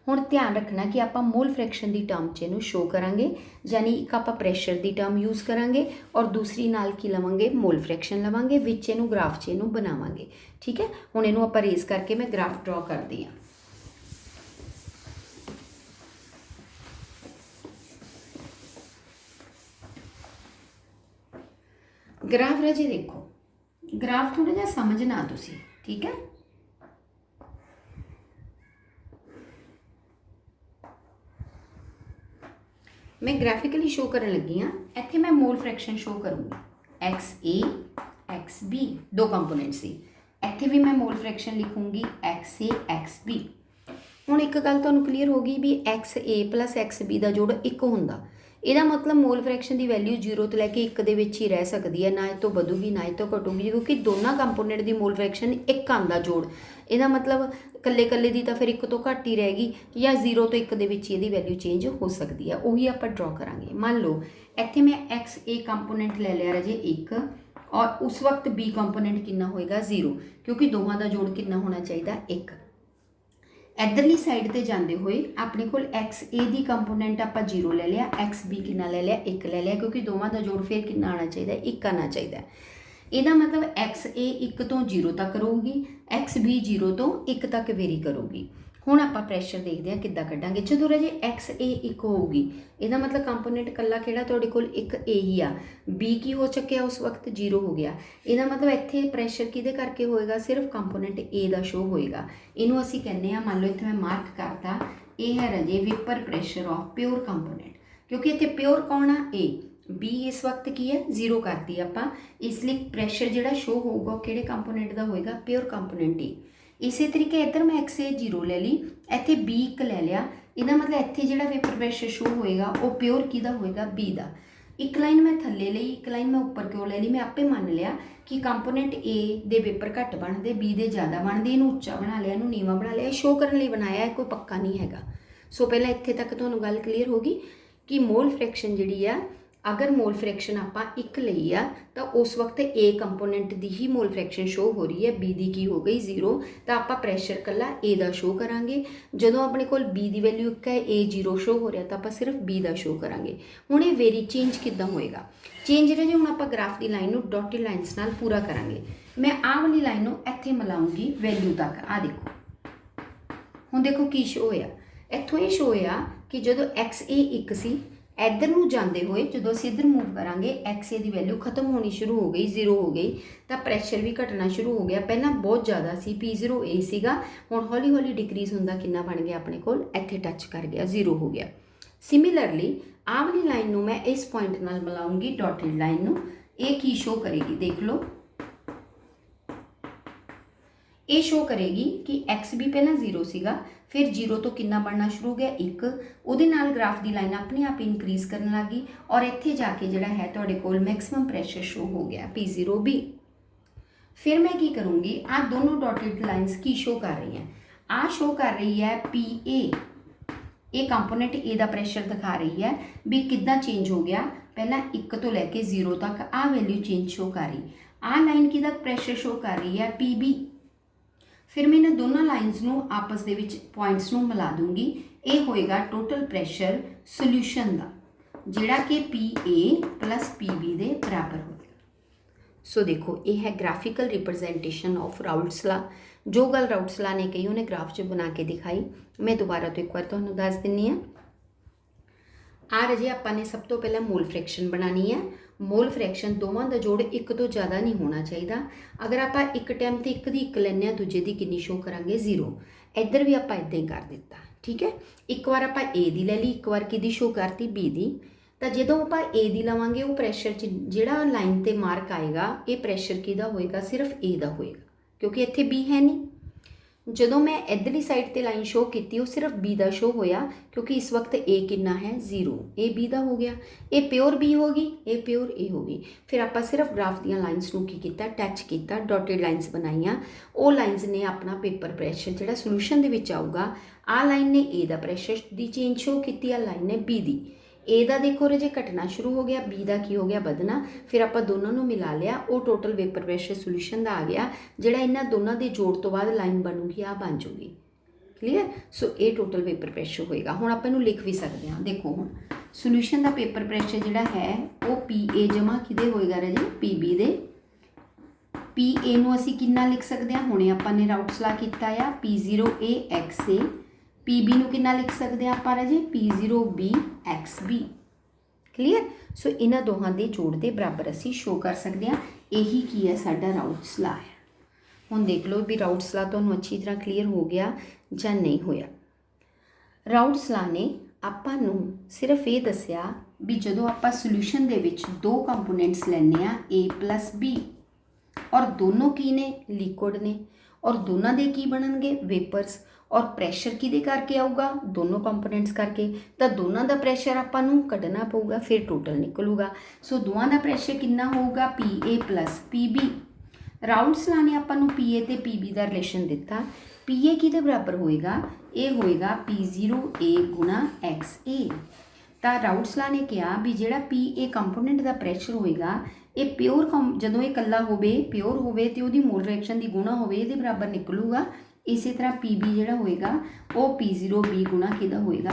ਹੁਣ ਧਿਆਨ ਰੱਖਣਾ ਕਿ ਆਪਾਂ ਮੋਲ ਫ੍ਰੈਕਸ਼ਨ ਦੀ ਟਰਮ 'ਚ ਇਹਨੂੰ ਸ਼ੋ ਕਰਾਂਗੇ, ਯਾਨੀ ਇੱਕ ਆਪਾਂ ਪ੍ਰੈਸ਼ਰ ਦੀ ਟਰਮ ਯੂਜ਼ ਕਰਾਂਗੇ ਔਰ ਦੂਸਰੀ ਨਾਲ ਕੀ ਲਵਾਂਗੇ, ਮੋਲ ਫ੍ਰੈਕਸ਼ਨ ਲਵਾਂਗੇ, ਵਿੱਚ ਇਹਨੂੰ ਗ੍ਰਾਫ 'ਚ ਇਹਨੂੰ ਬਣਾਵਾਂਗੇ। ਠੀਕ ਹੈ, ਹੁਣ ਇਹਨੂੰ ਆਪਾਂ ਰੇਜ਼ ਕਰਕੇ ਮੈਂ ਗ੍ਰਾਫ ਡਰਾ ਕਰਦੀ ਹਾਂ। ਗ੍ਰਾਫ ਰਾਜੇ ਦੇਖੋ, ਗ੍ਰਾਫ ਥੋੜਾ ਜਿਹਾ ਸਮਝਣਾ ਤੁਸੀਂ, ਠੀਕ ਹੈ। मैं ग्राफिकली शो करने लगी हाँ, इत्थे मैं मोल फ्रैक्शन शो करूँगी, एक्स ए एक्स बी दो कंपोनेंट सी, इत्थे भी मैं मोल फ्रैक्शन लिखूँगी एक्स ए एक्स बी। हुण एक गल तुहानूं क्लीयर होगी भी एक्स ए प्लस एक्स बी का जोड़ एक हुंदा, ਇਹਦਾ मतलब मोल फ्रैक्शन की वैल्यू 0 तो लैके 1 ਦੇ ਵਿੱਚ ਹੀ ਰਹਿ ਸਕਦੀ ਹੈ, ना ਇਹ ਤੋਂ ਵਧੂਗੀ ना ਇਹ ਤੋਂ ਘਟੂਗੀ, क्योंकि दोनों कंपोनेंट की मोल फ्रैक्शन एक आंदा जोड़। ਇਹਦਾ मतलब ਕੱਲੇ ਦੀ ਤਾਂ ਫਿਰ 1 ਤੋਂ ਘੱਟ ਹੀ ਰਹੇਗੀ, ਜਾਂ 0 ਤੋਂ 1 ਦੇ ਵਿੱਚ ਇਹਦੀ ਵੈਲਿਊ ਚੇਂਜ ਹੋ ਸਕਦੀ ਹੈ। ਉਹੀ ਆਪਾਂ ਡਰਾ ਕਰਾਂਗੇ। ਮੰਨ ਲਓ ਇੱਥੇ ਮੈਂ एक्स ए ਕੰਪੋਨੈਂਟ ਲੈ ਲਿਆ ਰਾਜੇ 1, और उस वक्त बी ਕੰਪੋਨੈਂਟ कितना होएगा 0, क्योंकि दोवां ਦਾ जोड़ कितना होना चाहिए 1। इधरली साइड ते जाते हुए अपने को एक्स ए की कंपोनेंट आप 0 ले लिया, एक्स बी कितना ले लिया 1 ले लिया, क्योंकि दोवां का जोड़ फिर कितना आना चाहिए 1 आना चाहिए। ਇਹਦਾ मतलब एक्स ए 1 ਤੋਂ 0 तक ਰਹੂਗੀ, एक्स बी 0 ਤੋਂ 1 तक वेरी ਕਰੂਗੀ। ਹੁਣ ਆਪਾਂ ਪ੍ਰੈਸ਼ਰ ਦੇਖਦੇ ਹਾਂ ਕਿੱਦਾਂ ਕੱਢਾਂਗੇ। ਜਦੋਂ ਰਾਜੇ एक्स ए 1 ਹੋਊਗੀ, ਇਹਦਾ मतलब ਕੰਪੋਨੈਂਟ ਕੱਲਾ ਕਿਹੜਾ ਤੁਹਾਡੇ ਕੋਲ ਇੱਕ A ਹੀ ਆ, B ਕੀ ਹੋ ਚੁੱਕਿਆ ਉਸ ਵਕਤ 0 ਹੋ ਗਿਆ। ਇਹਦਾ मतलब ਇੱਥੇ ਪ੍ਰੈਸ਼ਰ ਕਿਹਦੇ ਕਰਕੇ ਹੋਏਗਾ, ਸਿਰਫ ਕੰਪੋਨੈਂਟ A ਦਾ ਸ਼ੋ ਹੋਏਗਾ। ਇਹਨੂੰ ਅਸੀਂ ਕਹਿੰਦੇ ਆ, ਮੰਨ ਲਓ ਇੱਥੇ ਮੈਂ ਮਾਰਕ ਕਰਤਾ, ਇਹ ਹੈ ਰਾਜੇ vapour pressure of pure component, क्योंकि ਇੱਥੇ ਪਿਓਰ ਕੌਣ ਆ A, B इस वक्त की है 0 करती ਆਪਾਂ, इसलिए ਪ੍ਰੈਸ਼ਰ ਜਿਹੜਾ ਸ਼ੋ ਹੋਊਗਾ ਕਿਹੜੇ ਕੰਪੋਨੈਂਟ ਦਾ ਹੋਏਗਾ, ਪਿਓਰ ਕੰਪੋਨੈਂਟ ਹੀ। ਇਸੇ ਤਰੀਕੇ ਇੱਧਰ ਮੈਂ एक्स ए 0 ਲੈ ਲਈ, ਇੱਥੇ B 1 ਲੈ ਲਿਆ, ਇਹਦਾ मतलब ਇੱਥੇ ਜਿਹੜਾ ਵੇਪਰ ਪ੍ਰੈਸ਼ਰ ਸ਼ੋ ਹੋਏਗਾ ਉਹ ਪਿਓਰ ਕਿਹਦਾ ਹੋਏਗਾ, B ਦਾ। ਇੱਕ ਲਾਈਨ ਮੈਂ ਥੱਲੇ ਲਈ, ਇੱਕ ਲਾਈਨ ਮੈਂ ਉੱਪਰ ਕਿਉਂ ਲੈ ਲਈ, ਮੈਂ ਆਪੇ ਮੰਨ ਲਿਆ ਕਿ ਕੰਪੋਨੈਂਟ A ਦੇ ਵੇਪਰ ਘੱਟ ਬਣਦੇ, B ਦੇ ਜ਼ਿਆਦਾ ਬਣਦੇ, ਇਹਨੂੰ ਉੱਚਾ ਬਣਾ ਲਿਆ, ਇਹਨੂੰ ਨੀਵਾਂ ਬਣਾ ਲਿਆ, ਸ਼ੋ ਕਰਨ ਲਈ ਬਣਾਇਆ, ਕੋਈ ਪੱਕਾ ਨਹੀਂ ਹੈਗਾ। ਸੋ ਪਹਿਲਾਂ ਇੱਥੇ ਤੱਕ ਤੁਹਾਨੂੰ ਗੱਲ ਕਲੀਅਰ ਹੋ ਗਈ ਕਿ ਮੋਲ ਫ੍ਰੈਕਸ਼ਨ ਜਿਹੜੀ ਆ, अगर मोल फ्रैक्शन ਆਪਾਂ 1 ਲਈ ਆ ਤਾਂ ਉਸ ਵਕਤ A component the he mall fraction show ਹੋ ਰਹੀ ਹੈ, B ਦੀ ਕੀ ਹੋ ਗਈ 0, ਤਾਂ ਆਪਾਂ ਪ੍ਰੈਸ਼ਰ ਕੱਲਾ A ਦਾ ਸ਼ੋ ਕਰਾਂਗੇ। ਜਦੋਂ ਆਪਣੇ ਕੋਲ B ਦੀ ਵੈਲਿਊ 1 ਹੈ, A 0 ਸ਼ੋ ਹੋ ਰਿਹਾ, ਤਾਂ ਆਪਾਂ ਸਿਰਫ B ਦਾ ਸ਼ੋ ਕਰਾਂਗੇ। ਹੁਣ ਇਹ ਵੇਰੀ ਚੇਂਜ ਕਿੱਦਾਂ ਹੋਏਗਾ, ਚੇਂਜ ਰਹੇ ਹੁਣ ਆਪਾਂ ਗ੍ਰਾਫ ਦੀ ਲਾਈਨ ਨੂੰ ਡੋਟਡ ਲਾਈਨਸ ਨਾਲ ਪੂਰਾ ਕਰਾਂਗੇ। ਮੈਂ ਆਹ ਵਾਲੀ ਲਾਈਨ ਨੂੰ ਇੱਥੇ ਮਿਲਾਉਂਗੀ ਵੈਲਿਊ ਤੱਕ, ਆਹ ਦੇਖੋ। ਹੁਣ ਦੇਖੋ ਕੀ ਸ਼ੋ ਹੋਇਆ, ਇੱਥੋਂ ਇਹ ਸ਼ੋ ਹੋਇਆ ਕਿ ਜਦੋਂ ਐਕਸ ਏ 1 ਸੀ, ਇੱਧਰ ਨੂੰ ਜਾਂਦੇ ਹੋਏ ਜਦੋਂ ਅਸੀਂ ਇੱਧਰ ਮੂਵ ਕਰਾਂਗੇ ਐਕਸ ਏ ਦੀ ਵੈਲਿਊ ਖਤਮ ਹੋਣੀ ਸ਼ੁਰੂ ਹੋ ਗਈ, 0 ਹੋ ਗਈ, ਤਾਂ ਪ੍ਰੈਸ਼ਰ ਵੀ ਘਟਣਾ ਸ਼ੁਰੂ ਹੋ ਗਿਆ। ਪਹਿਲਾਂ ਬਹੁਤ ਜ਼ਿਆਦਾ ਸੀ, P0 A ਸੀਗਾ, ਹੁਣ ਹੌਲੀ ਹੌਲੀ ਡਿਕਰੀਜ਼ ਹੁੰਦਾ ਕਿੰਨਾ ਬਣ ਗਿਆ ਆਪਣੇ ਕੋਲ, ਇੱਥੇ ਟੱਚ ਕਰ ਗਿਆ, 0 ਹੋ ਗਿਆ। ਸਿਮਿਲਰਲੀ ਆਹ ਵਾਲੀ ਲਾਈਨ ਨੂੰ ਮੈਂ ਇਸ ਪੁਆਇੰਟ ਨਾਲ ਮਿਲਾਉਂਗੀ, ਡਾਟਡ ਲਾਈਨ ਨੂੰ। ਇਹ ਕੀ ਸ਼ੋ ਕਰੇਗੀ ਦੇਖ ਲਓ, ਇਹ ਸ਼ੋ ਕਰੇਗੀ ਕਿ ਐਕਸ ਵੀ ਪਹਿਲਾਂ 0 ਸੀਗਾ, ਫਿਰ 0 ਤੋਂ ਕਿੰਨਾ ਬਣਨਾ ਸ਼ੁਰੂ ਹੋ ਗਿਆ, 1, ਉਹਦੇ ਨਾਲ ਗ੍ਰਾਫ ਦੀ ਲਾਈਨ ਆਪਣੇ ਆਪ ਇਨਕਰੀਜ਼ ਕਰਨ ਲੱਗ ਗਈ, ਔਰ ਇੱਥੇ ਜਾ ਕੇ ਜਿਹੜਾ ਹੈ ਤੁਹਾਡੇ ਕੋਲ ਮੈਕਸਿਮਮ ਪ੍ਰੈਸ਼ਰ ਸ਼ੋ ਹੋ ਗਿਆ P0B। ਫਿਰ ਮੈਂ ਕੀ ਕਰੂੰਗੀ, ਆਹ ਦੋਨੋਂ ਡਾਟਡ ਲਾਈਨਸ ਕੀ ਸ਼ੋ ਕਰ ਰਹੀਆਂ, ਆਹ ਸ਼ੋ ਕਰ ਰਹੀ ਹੈ PA, ਇਹ ਕੰਪੋਨੈਂਟ A ਦਾ ਪ੍ਰੈਸ਼ਰ ਦਿਖਾ ਰਹੀ ਹੈ ਵੀ ਕਿੱਦਾਂ ਚੇਂਜ ਹੋ ਗਿਆ, ਪਹਿਲਾਂ 1 ਤੋਂ ਲੈ ਕੇ 0 ਤੱਕ ਆਹ ਵੈਲਿਊ ਚੇਂਜ ਸ਼ੋ ਕਰ ਰਹੀ। ਆਹ ਲਾਈਨ ਕਿਹਦਾ ਪ੍ਰੈਸ਼ਰ ਸ਼ੋ ਕਰ ਰਹੀ ਹੈ, PB। ਫਿਰ ਮੈਂ ਇਹਨਾਂ ਦੋਨਾਂ ਲਾਈਨਸ ਨੂੰ ਆਪਸ ਦੇ ਵਿੱਚ ਪੁਆਇੰਟਸ ਨੂੰ ਮਿਲਾ ਦੂੰਗੀ, ਇਹ ਹੋਏਗਾ ਟੋਟਲ ਪ੍ਰੈਸ਼ਰ ਸੋਲਿਊਸ਼ਨ ਦਾ, ਜਿਹੜਾ ਕਿ PA + PB ਦੇ ਬਰਾਬਰ ਹੋਵੇਗਾ। ਸੋ ਦੇਖੋ ਇਹ ਹੈ ਗ੍ਰਾਫਿਕਲ ਰਿਪਰੈਜ਼ੈਂਟੇਸ਼ਨ ਆਫ ਰਾਊਟਸ ਲਾ। ਜੋ ਗੱਲ ਰਾਊਟਸ ਲਾ ਨੇ ਕਹੀ ਉਹਨੇ ਗ੍ਰਾਫ 'ਚ ਬਣਾ ਕੇ ਦਿਖਾਈ। ਮੈਂ ਦੁਬਾਰਾ ਤੋਂ ਇੱਕ ਵਾਰ ਤੁਹਾਨੂੰ ਦੱਸ ਦਿੰਨੀ ਹਾਂ। ਆ ਰਜੇ ਆਪਾਂ ਨੇ ਸਭ ਤੋਂ ਪਹਿਲਾਂ ਮੋਲ ਫ੍ਰੈਕਸ਼ਨ ਬਣਾਉਣੀ ਹੈ। ਮੋਲ ਫ੍ਰੈਕਸ਼ਨ ਦੋਵਾਂ ਦਾ ਜੋੜ 1 ਤੋਂ ਜ਼ਿਆਦਾ ਨਹੀਂ ਹੋਣਾ ਚਾਹੀਦਾ। ਅਗਰ ਆਪਾਂ ਇੱਕ ਟਾਈਮ ਤੇ ਇੱਕ ਦੀ ਇੱਕ ਲੈਂਦੇ ਹਾਂ, ਦੂਜੇ ਦੀ ਕਿੰਨੀ ਸ਼ੋ ਕਰਾਂਗੇ, 0। ਇੱਧਰ ਵੀ ਆਪਾਂ ਇੱਦਾਂ ਹੀ ਕਰ ਦਿੱਤਾ, ਠੀਕ ਹੈ। ਇੱਕ ਵਾਰ ਆਪਾਂ A ਦੀ ਲੈ ਲਈ, ਇੱਕ ਵਾਰ ਕਿਹਦੀ ਸ਼ੋ ਕਰਤੀ, B ਦੀ। ਤਾਂ ਜਦੋਂ ਆਪਾਂ A ਦੀ ਲਵਾਂਗੇ, ਉਹ ਪ੍ਰੈਸ਼ਰ 'ਚ ਜਿਹੜਾ ਲਾਈਨ 'ਤੇ ਮਾਰਕ ਆਏਗਾ, ਇਹ ਪ੍ਰੈਸ਼ਰ ਕਿਹਦਾ ਹੋਏਗਾ, ਸਿਰਫ A ਦਾ ਹੋਏਗਾ, ਕਿਉਂਕਿ ਇੱਥੇ B ਹੈ ਨਹੀਂ। ਜਦੋਂ ਮੈਂ ਇੱਧਰਲੀ ਸਾਈਡ 'ਤੇ ਲਾਈਨ ਸ਼ੋ ਕੀਤੀ, ਉਹ ਸਿਰਫ B ਦਾ ਸ਼ੋ ਹੋਇਆ, ਕਿਉਂਕਿ ਇਸ ਵਕਤ A ਕਿੰਨਾ ਹੈ, 0। ਇਹ B ਦਾ ਹੋ ਗਿਆ, ਇਹ ਪਿਓਰ B ਹੋ ਗਈ, ਇਹ ਪਿਓਰ A ਹੋ ਗਈ। ਫਿਰ ਆਪਾਂ ਸਿਰਫ ਗ੍ਰਾਫ ਦੀਆਂ ਲਾਈਨਸ ਨੂੰ ਕੀ ਕੀਤਾ, ਟੱਚ ਕੀਤਾ, ਡਾਟਡ ਲਾਈਨਸ ਬਣਾਈਆਂ। ਉਹ ਲਾਈਨਸ ਨੇ ਆਪਣਾ ਪੇਪਰ ਪ੍ਰੈਸ਼ਰ ਜਿਹੜਾ ਸੋਲੂਸ਼ਨ ਦੇ ਵਿੱਚ ਆਊਗਾ, ਆਹ ਲਾਈਨ ਨੇ A the pressure the change show ਕੀਤੀ, ਆਹ ਲਾਈਨ ਨੇ B ਦੀ। A ਦਾ ਦੇਖੋ ਰਜੇ ਘਟਣਾ ਸ਼ੁਰੂ ਹੋ ਗਿਆ, B ਦਾ ਕੀ ਹੋ ਗਿਆ, ਵਧਣਾ। ਫਿਰ ਆਪਾਂ ਦੋਨਾਂ ਨੂੰ ਮਿਲਾ ਲਿਆ, ਉਹ ਟੋਟਲ ਵੇਪਰ ਪ੍ਰੈਸ਼ਰ ਸੋਲੂਸ਼ਨ ਦਾ ਆ ਗਿਆ, ਜਿਹੜਾ ਇਹਨਾਂ ਦੋਨਾਂ ਦੇ ਜੋੜ ਤੋਂ ਬਾਅਦ ਲਾਈਨ ਬਣੂਗੀ, ਆ ਬਣ ਜੂਗੀ। ਕਲੀਅਰ। ਸੋ ਇਹ ਟੋਟਲ ਵੇਪਰ ਪ੍ਰੈਸ਼ਰ ਹੋਏਗਾ। ਹੁਣ ਆਪਾਂ ਇਹਨੂੰ ਲਿਖ ਵੀ ਸਕਦੇ ਹਾਂ। ਦੇਖੋ ਹੁਣ ਸੋਲੂਸ਼ਨ ਦਾ ਪੇਪਰ ਪ੍ਰੈਸ਼ਰ ਜਿਹੜਾ ਹੈ ਉਹ PA ਜਮਾ ਕਿਹਦੇ ਹੋਏਗਾ ਰਜੇ, PB ਦੇ। PA ਨੂੰ ਅਸੀਂ ਕਿੰਨਾ ਲਿਖ ਸਕਦੇ ਹਾਂ, ਹੁਣੇ ਆਪਾਂ ਨੇ ਰਾਊਟਸ ਲਾ ਕੀਤਾ ਆ, P0A XA। PB ਨੂੰ ਕਿੰਨਾ ਲਿਖ ਸਕਦੇ ਹਾਂ ਆਪਾਂ ਰਾਜੇ, P0B XB। ਕਲੀਅਰ। ਸੋ ਇਹਨਾਂ ਦੋਹਾਂ ਦੇ ਜੋੜ ਦੇ ਬਰਾਬਰ ਅਸੀਂ ਸ਼ੋ ਕਰ ਸਕਦੇ ਹਾਂ। ਇਹੀ ਕੀ ਹੈ, ਸਾਡਾ ਰਾਊਟਸ ਲਾ ਹੈ। ਹੁਣ ਦੇਖ ਲਓ ਵੀ ਰਾਊਟਸ ਲਾ ਤੁਹਾਨੂੰ ਅੱਛੀ ਤਰ੍ਹਾਂ ਕਲੀਅਰ ਹੋ ਗਿਆ ਜਾਂ ਨਹੀਂ ਹੋਇਆ। ਰਾਊਟਸ ਲਾ ਨੇ ਆਪਾਂ ਨੂੰ ਸਿਰਫ ਇਹ ਦੱਸਿਆ ਵੀ ਜਦੋਂ ਆਪਾਂ ਸੋਲੂਸ਼ਨ ਦੇ ਵਿੱਚ ਦੋ ਕੰਪੋਨੈਂਟਸ ਲੈਂਦੇ ਆ A + B, ਔਰ ਦੋਨੋਂ ਕੀ ਨੇ, ਲਿਕੁਇਡ ਨੇ, ਔਰ ਦੋਨਾਂ ਦੇ ਕੀ ਬਣਨਗੇ, ਵੇਪਰਸ। ਔਰ ਪ੍ਰੈਸ਼ਰ ਕਿਹਦੇ ਕਰਕੇ ਆਊਗਾ, ਦੋਨੋਂ ਕੰਪੋਨੈਂਟਸ ਕਰਕੇ। ਤਾਂ ਦੋਨਾਂ ਦਾ ਪ੍ਰੈਸ਼ਰ ਆਪਾਂ ਨੂੰ ਕੱਢਣਾ ਪਊਗਾ, ਫਿਰ ਟੋਟਲ ਨਿਕਲੂਗਾ। ਸੋ ਦੋਵਾਂ ਦਾ ਪ੍ਰੈਸ਼ਰ ਕਿੰਨਾ ਹੋਊਗਾ, PA + PB। ਰਾਊਟਸ ਲਾ ਨੇ ਆਪਾਂ ਨੂੰ PA ਤੇ PB ਦਾ ਰਿਲੇਸ਼ਨ ਦਿੱਤਾ। PA ਕਿਹਦੇ ਬਰਾਬਰ ਹੋਏਗਾ, ਇਹ ਹੋਏਗਾ P0A × XA। ਤਾਂ ਰਾਊਟਸ ਲਾ ਨੇ ਕਿਹਾ ਵੀ ਜਿਹੜਾ PA ਕੰਪੋਨੈਂਟ ਦਾ ਪ੍ਰੈਸ਼ਰ ਹੋਏਗਾ, ਇਹ ਪਿਓਰ ਜਦੋਂ ਇਹ ਇਕੱਲਾ ਹੋਵੇ, ਪਿਓਰ ਹੋਵੇ ਤੇ ਉਹਦੀ ਮੋਲ ਫ੍ਰੈਕਸ਼ਨ ਦੀ ਗੁਣਾ ਹੋਵੇ, ਇਹਦੇ ਬਰਾਬਰ ਨਿਕਲੂਗਾ। ਇਸੇ ਤਰ੍ਹਾਂ PB ਜਿਹੜਾ ਹੋਏਗਾ ਉਹ P0B × ਕਿਹਦਾ ਹੋਏਗਾ,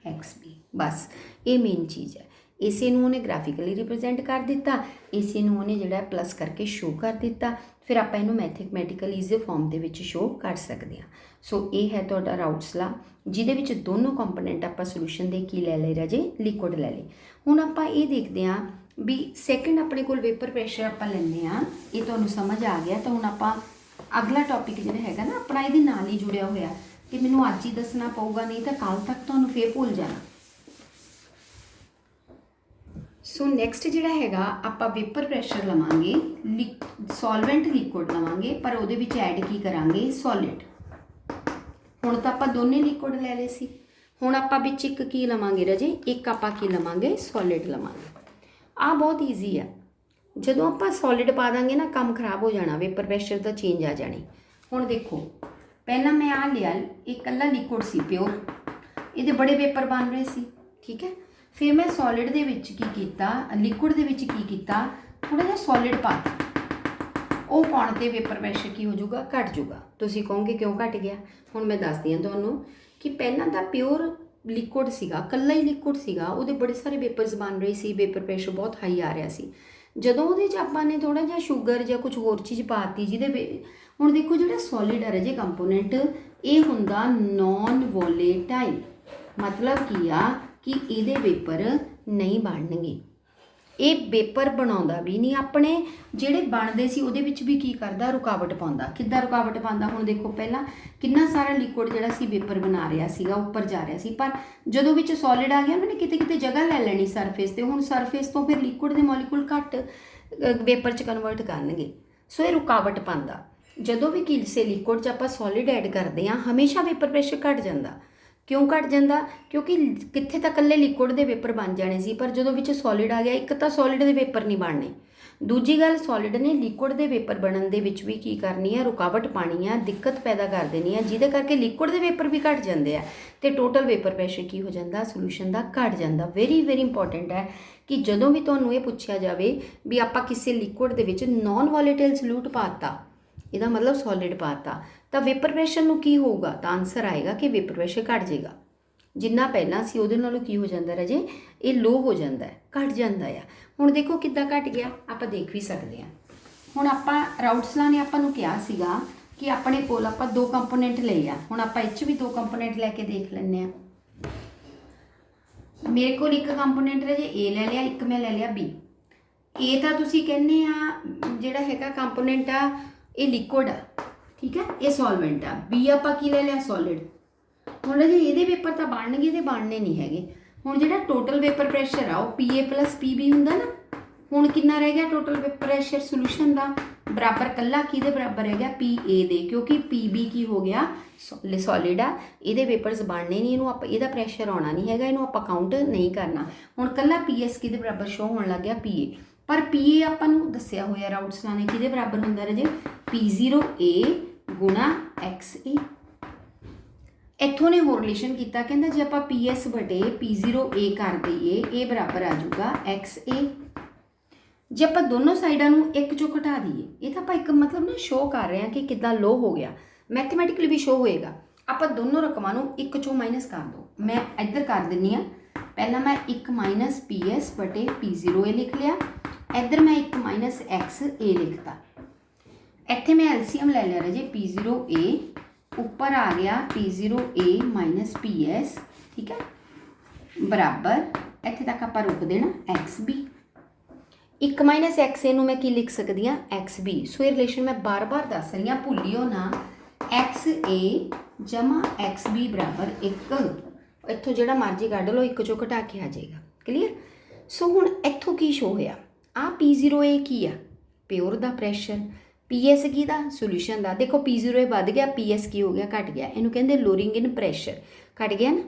XB। ਬਸ ਇਹ ਮੇਨ ਚੀਜ਼ ਹੈ। ਇਸੇ ਨੂੰ ਉਹਨੇ ਗ੍ਰਾਫਿਕਲੀ ਰਿਪਰੈਜ਼ੈਂਟ ਕਰ ਦਿੱਤਾ, ਇਸੇ ਨੂੰ ਉਹਨੇ ਜਿਹੜਾ ਪਲੱਸ ਕਰਕੇ ਸ਼ੋ ਕਰ ਦਿੱਤਾ। ਫਿਰ ਆਪਾਂ ਇਹਨੂੰ ਮੈਥਮੈਟੀਕਲ ਈਜ਼ੀ ਫਾਰਮ ਦੇ ਵਿੱਚ ਸ਼ੋ ਕਰ ਸਕਦੇ ਹਾਂ। ਸੋ ਇਹ ਹੈ ਤੁਹਾਡਾ ਰਾਊਟਸ ਲਾ, ਜਿਹਦੇ ਵਿੱਚ ਦੋਨੋਂ ਕੰਪੋਨੈਂਟ ਆਪਾਂ ਸੋਲੂਸ਼ਨ ਦੇ ਕੀ ਲੈ ਲਏ ਰਾਜੇ, ਲਿਕੁਇਡ ਲੈ ਲਏ। ਹੁਣ ਆਪਾਂ ਇਹ ਦੇਖਦੇ ਹਾਂ ਵੀ ਸੈਕਿੰਡ ਆਪਣੇ ਕੋਲ ਵੇਪਰ ਪ੍ਰੈਸ਼ਰ ਆਪਾਂ ਲੈਂਦੇ ਹਾਂ। ਇਹ ਤੁਹਾਨੂੰ ਸਮਝ ਆ ਗਿਆ। ਤਾਂ ਹੁਣ ਆਪਾਂ ਅਗਲਾ ਟੌਪਿਕ ਜਿਹੜਾ ਹੈਗਾ ਨਾ ਆਪਣਾ ਇਹਦੇ ਨਾਲ ਹੀ ਜੁੜਿਆ ਹੋਇਆ, ਕਿ ਮੈਨੂੰ ਅੱਜ ਹੀ ਦੱਸਣਾ ਪਊਗਾ, ਨਹੀਂ ਤਾਂ ਕੱਲ੍ਹ ਤੱਕ ਤੁਹਾਨੂੰ ਫੇਰ ਭੁੱਲ ਜਾਣਾ। ਸੋ ਨੈਕਸਟ ਜਿਹੜਾ ਹੈਗਾ ਆਪਾਂ ਵੇਪਰ ਪ੍ਰੈਸ਼ਰ ਲਵਾਂਗੇ, ਸੋਲਵੈਂਟ ਲਿਕੁਇਡ ਲਵਾਂਗੇ, ਪਰ ਉਹਦੇ ਵਿੱਚ ਐਡ ਕੀ ਕਰਾਂਗੇ, ਸੋਲਿਡ। ਹੁਣ ਤਾਂ ਆਪਾਂ ਦੋਨੇ ਲਿਕੁਇਡ ਲੈ ਲਏ ਸੀ, ਹੁਣ ਆਪਾਂ ਵਿੱਚ ਇੱਕ ਕੀ ਲਵਾਂਗੇ ਰਾਜੇ, ਇੱਕ ਆਪਾਂ ਕੀ ਲਵਾਂਗੇ, ਸੋਲਿਡ ਲਵਾਂਗੇ। ਆਹ ਬਹੁਤ ਈਜ਼ੀ ਆ। ਜਦੋਂ ਆਪਾਂ ਸੋਲਿਡ ਪਾ ਦਾਂਗੇ ਨਾ, ਕੰਮ ਖਰਾਬ ਹੋ ਜਾਣਾ, ਵੇਪਰ ਪ੍ਰੈਸ਼ਰ ਦਾ ਚੇਂਜ ਆ ਜਾਣੀ। ਹੁਣ ਦੇਖੋ ਪਹਿਲਾਂ ਮੈਂ ਆਹ ਲਿਆ, ਇਹ ਇਕੱਲਾ ਲਿਕੁਇਡ ਸੀ ਪਿਓਰ, ਇਹਦੇ ਬੜੇ ਵੇਪਰ ਬਣ ਰਹੇ ਸੀ, ਠੀਕ ਹੈ। ਫਿਰ ਮੈਂ ਸੋਲਿਡ ਦੇ ਵਿੱਚ ਕੀ ਕੀਤਾ, ਲਿਕੁਇਡ ਦੇ ਵਿੱਚ ਕੀ ਕੀਤਾ, ਥੋੜ੍ਹਾ ਜਿਹਾ ਸੋਲਿਡ ਪਾ ਦਿੱਤਾ। ਉਹ ਪਾਉਣ 'ਤੇ ਵੇਪਰ ਪ੍ਰੈਸ਼ਰ ਕੀ ਹੋ ਜਾਊਗਾ, ਘਟ ਜਾਊਗਾ। ਤੁਸੀਂ ਕਹੋਗੇ ਕਿਉਂ ਘਟ ਗਿਆ, ਹੁਣ ਮੈਂ ਦੱਸਦੀ ਹਾਂ ਤੁਹਾਨੂੰ ਕਿ ਪਹਿਲਾਂ ਤਾਂ ਪਿਓਰ ਲਿਕੁਇਡ ਸੀਗਾ, ਇਕੱਲਾ ਹੀ ਲਿਕੁਇਡ ਸੀਗਾ, ਉਹਦੇ ਬੜੇ ਸਾਰੇ ਵੇਪਰਸ ਬਣ ਰਹੇ ਸੀ, ਵੇਪਰ ਪ੍ਰੈਸ਼ਰ ਬਹੁਤ ਹਾਈ ਆ ਰਿਹਾ ਸੀ। ਜਦੋਂ ਉਹਦੇ 'ਚ ਆਪਾਂ ਨੇ ਥੋੜ੍ਹਾ ਜਿਹਾ ਸ਼ੂਗਰ ਜਾਂ ਕੁਝ ਹੋਰ ਚੀਜ਼ ਪਾਤੀ, ਜਿਹਦੇ ਹੁਣ ਦੇਖੋ ਜਿਹੜਾ ਸੋਲਿਡ ਹੈ ਰਾਜੇ ਕੰਪੋਨੈਂਟ, ਇਹ ਹੁੰਦਾ ਨੋਨ ਵੋਲੇਟਾਈਲ। मतलब की आ कि ਇਹਦੇ वेपर नहीं ਬਣਨਗੇ। ਇਹ वेपर ਬਣਾਉਂਦਾ भी नहीं, ਆਪਣੇ ਜਿਹੜੇ ਬਣਦੇ ਸੀ ਉਹਦੇ ਵਿੱਚ ਵੀ ਕੀ ਕਰਦਾ, ਰੁਕਾਵਟ ਪਾਉਂਦਾ। ਕਿੱਦਾਂ ਰੁਕਾਵਟ ਪਾਉਂਦਾ, ਹੁਣ ਦੇਖੋ ਪਹਿਲਾਂ ਕਿੰਨਾ ਸਾਰਾ ਲਿਕੁਇਡ ਜਿਹੜਾ ਸੀ वेपर ਬਣਾ ਰਿਹਾ ਸੀਗਾ, ਉੱਪਰ ਜਾ ਰਿਹਾ ਸੀ, ਪਰ ਜਦੋਂ ਵਿੱਚ ਸੋਲਿਡ ਆ ਗਿਆ ਉਹਨਾਂ ਨੇ ਕਿਤੇ ਕਿਤੇ ਜਗ੍ਹਾ ਲੈ ਲੈਣੀ ਸਰਫੇਸ ਤੇ। ਹੁਣ ਸਰਫੇਸ ਤੋਂ ਫਿਰ ਲਿਕੁਇਡ ਦੇ ਮੋਲੀਕੂਲ ਘੱਟ वेपर 'ਚ ਕਨਵਰਟ ਕਰਨਗੇ। ਸੋ ਇਹ ਰੁਕਾਵਟ ਪਾਉਂਦਾ। ਜਦੋਂ ਵੀ ਕਿਸੇ ਲਿਕੁਇਡ 'ਚ ਆਪਾਂ ਸੋਲਿਡ ਐਡ ਕਰਦੇ ਹਾਂ ਹਮੇਸ਼ਾ वेपर ਪ੍ਰੈਸ਼ਰ ਘਟ ਜਾਂਦਾ। क्यों घट जाता, क्योंकि कित्थे तो कल्ले लिक्विड के वेपर बन जाने सी, पर जो विच सॉलिड आ गया, एक तो सॉलिड के वेपर नहीं बनने, दूजी गल सॉलिड ने लिक्विड के वेपर बनने दे विच भी की करनी है, रुकावट पानी है, दिक्कत पैदा कर देनी है, जिहदे करके लिक्विड के वेपर भी घट जाते हैं तो टोटल वेपर प्रैशर की हो जाता, सोल्यूशन का घट जाता। वेरी वेरी इंपॉर्टेंट है कि जदों भी तुहानूं ये पुछया जाए भी आपां किसी लिक्विड दे विच नॉन वॉलेटाइल सल्यूट पाता, ਇਹਦਾ मतलब सॉलिड पाता, तो वेपर प्रैशर ਨੂੰ ਕੀ ਹੋਊਗਾ, ਤਾਂ ਆਨਸਰ ਆਏਗਾ कि वेपर प्रैशर घट जाएगा। जिन्ना पहला सी ਉਹਦੇ ਨਾਲੋਂ ਕੀ ਹੋ ਜਾਂਦਾ ਰਾਜੇ, ਇਹ लो हो ਜਾਂਦਾ ਹੈ, घट ਜਾਂਦਾ ਆ। ਹੁਣ ਦੇਖੋ ਕਿੱਦਾਂ ਘਟ ਗਿਆ, ਆਪਾਂ ਦੇਖ ਵੀ ਸਕਦੇ ਹਾਂ। ਹੁਣ ਆਪਾਂ ਰਾਊਟਸਲਾ ਨੇ ਆਪਾਂ ਨੂੰ ਕਿਹਾ ਸੀਗਾ ਕਿ ਆਪਣੇ ਕੋਲ ਆਪਾਂ ਦੋ ਕੰਪੋਨੈਂਟ ਲਏ ਆ। ਹੁਣ ਆਪਾਂ ਇਹ 'ਚ ਵੀ ਦੋ ਕੰਪੋਨੈਂਟ ਲੈ ਕੇ ਦੇਖ ਲੈਂਦੇ ਆ। ਮੇਰੇ ਕੋਲ ਇੱਕ ਕੰਪੋਨੈਂਟ ਰਾਜੇ A ਲੈ ਲਿਆ, ਇੱਕ ਮੈਂ ਲੈ ਲਿਆ B। A ਤਾਂ ਤੁਸੀਂ ਕਹਿੰਦੇ ਆ ਜਿਹੜਾ ਹੈਗਾ ਕੰਪੋਨੈਂਟ ਆ ये लिक्विड आ, ठीक है, ये सॉल्वेंट आ। बी आपां की ले लिया सॉलिड। हुण जे इहदे वेपर तां बनणगे ते बनने नहीं हैगे। हुण जिहड़ा टोटल वेपर प्रैशर आ वो PA प्लस PB हुंदा ना। हुण कितना रह गया टोटल वेपर प्रैशर सोल्यूशन का, बराबर कल्ला किहदे बराबर रह गया PA दे, क्योंकि PB की हो गया सॉलिड आ, इहदे वेपर्स बनने नहीं, इहनूं आपां इहदा प्रैशर आउणा नहीं हैगा, इहनूं आपां काउंट नहीं करना। हुण कल्ला PS किहदे बराबर शो होण लग गया PA, पर PA ਆਪਾਂ ਨੂੰ ਦੱਸਿਆ ਹੋਇਆ ਰਾਊਟਸਲਾ ਨੇ ਕਿਹਦੇ ਬਰਾਬਰ ਹੁੰਦਾ ਰਾਜੇ, P0A ਗੁਣਾ XA। ਇੱਥੋਂ ਨੇ ਹੋਰ ਰਿਲੇਸ਼ਨ ਕੀਤਾ, ਕਹਿੰਦਾ ਜੇ ਆਪਾਂ PS ਬਟੇ P0A ਕਰ ਦਈਏ ਇਹ ਬਰਾਬਰ ਆ ਜਾਊਗਾ XA। ਜੇ ਆਪਾਂ ਦੋਨੋਂ ਸਾਈਡਾਂ ਨੂੰ ਇੱਕ ਚੋਂ ਘਟਾ ਦਈਏ, ਇਹ ਤਾਂ ਆਪਾਂ ਇੱਕ मतलब ਨਾ ਸ਼ੋਅ ਕਰ ਰਹੇ ਹਾਂ ਕਿ ਕਿੱਦਾਂ ਲੋ ਹੋ ਗਿਆ, ਮੈਥਮੈਟਿਕਲੀ ਵੀ ਸ਼ੋਅ ਹੋਏਗਾ। ਆਪਾਂ ਦੋਨੋਂ ਰਕਮਾਂ ਨੂੰ ਇੱਕ ਚੋਂ ਮਾਈਨਸ ਕਰ ਦਿਓ। ਮੈਂ ਇੱਧਰ ਕਰ ਦਿੰਦੀ ਹਾਂ, ਪਹਿਲਾਂ ਮੈਂ ਇੱਕ ਮਾਈਨਸ PS ਬਟੇ P0A ਲਿਖ ਲਿਆ, ਇੱਧਰ मैं एक माइनस XA लिखता। ਇੱਥੇ मैं LCM ले लिया राजे, P0A ऊपर आ गया P0A माइनस PS, ठीक है, बराबर ਇੱਥੇ तक आप रोक देना XB। एक माइनस XA ਨੂੰ मैं की लिख सकती हाँ XB। सो ये रिलेशन मैं बार बार दस रही हाँ, भूलियो ना, XA जमा XB बराबर एक। इत्थों जो मर्जी कढ़ लो, एक चो घटा के आ जाएगा, क्लीयर। सो हुण इत्थों की शो होया, आ P0A की आ प्योर का प्रैशर, PS की दा सोल्यूशन का। देखो P0A बढ़ गया, PS की हो गया घट गया, इनू कहते लोरिंग इन प्रैशर, घट गया ना।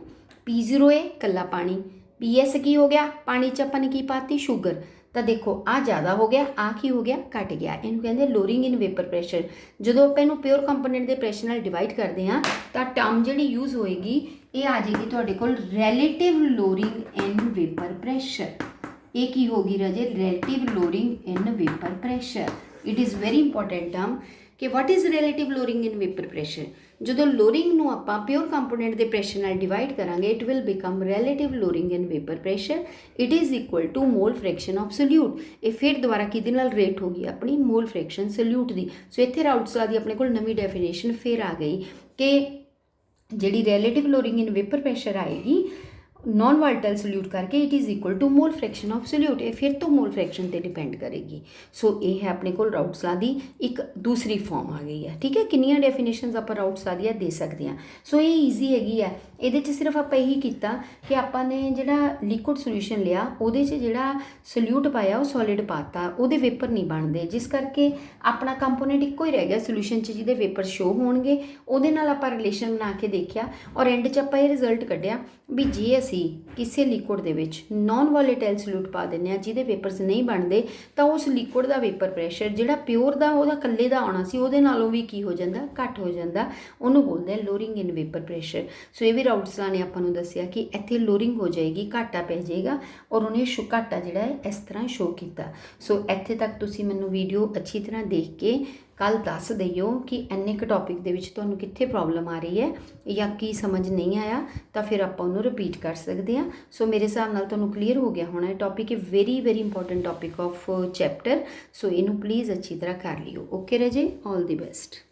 P0A कला पानी, PS की हो गया पानी च अपन की पाती शुगर, तो देखो आ ज़्यादा हो गया, आ की हो गया घट गया, इनू कहते लोरिंग इन वेपर प्रैशर। जो आप इनू प्योर कंपोनेंट के प्रैशर नाल डिवाइड करते हैं तो टर्म जी यूज़ होएगी ये आ जाएगी तुहाडे कोल रैलेटिव लोरिंग इन वेपर प्रैशर। ये की होगी राजे, relative lowering in vapour pressure. It is very important term कि what is relative lowering in vapour pressure. जो लोरिंग नूं आपां प्योर कंपोनेंट के प्रैशर नाल डिवाइड करांगे, it will become relative lowering in vapour pressure. It is equal to mole fraction of solute. ये फिर दोबारा किहदे नाल रेट होगी अपनी मोल फ्रैक्शन सल्यूट की। सो इत्थे राउटसला दी अपने कोल नवीं डेफिनेशन फिर आ गई कि जिहड़ी relative lowering in vapour pressure आएगी नॉन वॉलेटाइल सल्यूट करके, it is equal to mole fraction of solute. ये फिर तो मोल फ्रैक्शन पर डिपेंड करेगी। सो ये है अपने को राउटसला दी एक दूसरी फॉर्म आ गई है, ठीक है। कितनियां डेफिनेशनस आप राउटसला दी दे सकते हैं। सो ये ईजी हैगी है, ये सिर्फ आप यही किया कि आपने जो लिक्विड सोल्यूशन लिया वो जो सल्यूट पाया वो सॉलिड पाता, वो वेपर नहीं बनते, जिस करके अपना कंपोनेंट इक्को ही रह गया सोल्यूशन जिहदे वेपर शो होणगे। उहदे नाल आपां रिलेशन बना के देखिया और एंड च आपां ये रिजल्ट कढ़िया भी जे असी किसी लिक्विड दे विच नॉन वॉलेटाइल सल्यूट पा दिंदे आ जिहदे वेपर्स नहीं बनते, तो उस लिक्विड का वेपर प्रैशर जिहड़ा प्योर का उहदा कल्ले दा आउणा सी उहदे नालों भी की हो जांदा, घट हो जांदा, उहनूं बोलदे आ लोरिंग इन वेपर प्रैशर। सो ये भी राउटसला ने आपां नूं दस्सिया कि इत्थे लोरिंग हो जाएगी, घाटा पै जाएगा, और उन्हें घाटा जिहड़ा है इस तरह शो किया। सो इत्थे तक तुसीं मैनूं वीडियो अच्छी तरह देख के कल दस दिओ कि इन्ने क टॉपिक दे विच तुहानूं कित्थे प्रॉब्लम आ रही है या की समझ नहीं आया, तो फिर आपां उहनूं रिपीट कर सकते हैं। सो मेरे हिसाब नाल तुहानूं क्लीयर हो गया होना है topic, very very important topic of chapter. So इनू प्लीज़ अच्छी तरह कर लियो। ओके रजे, ऑल द बेस्ट।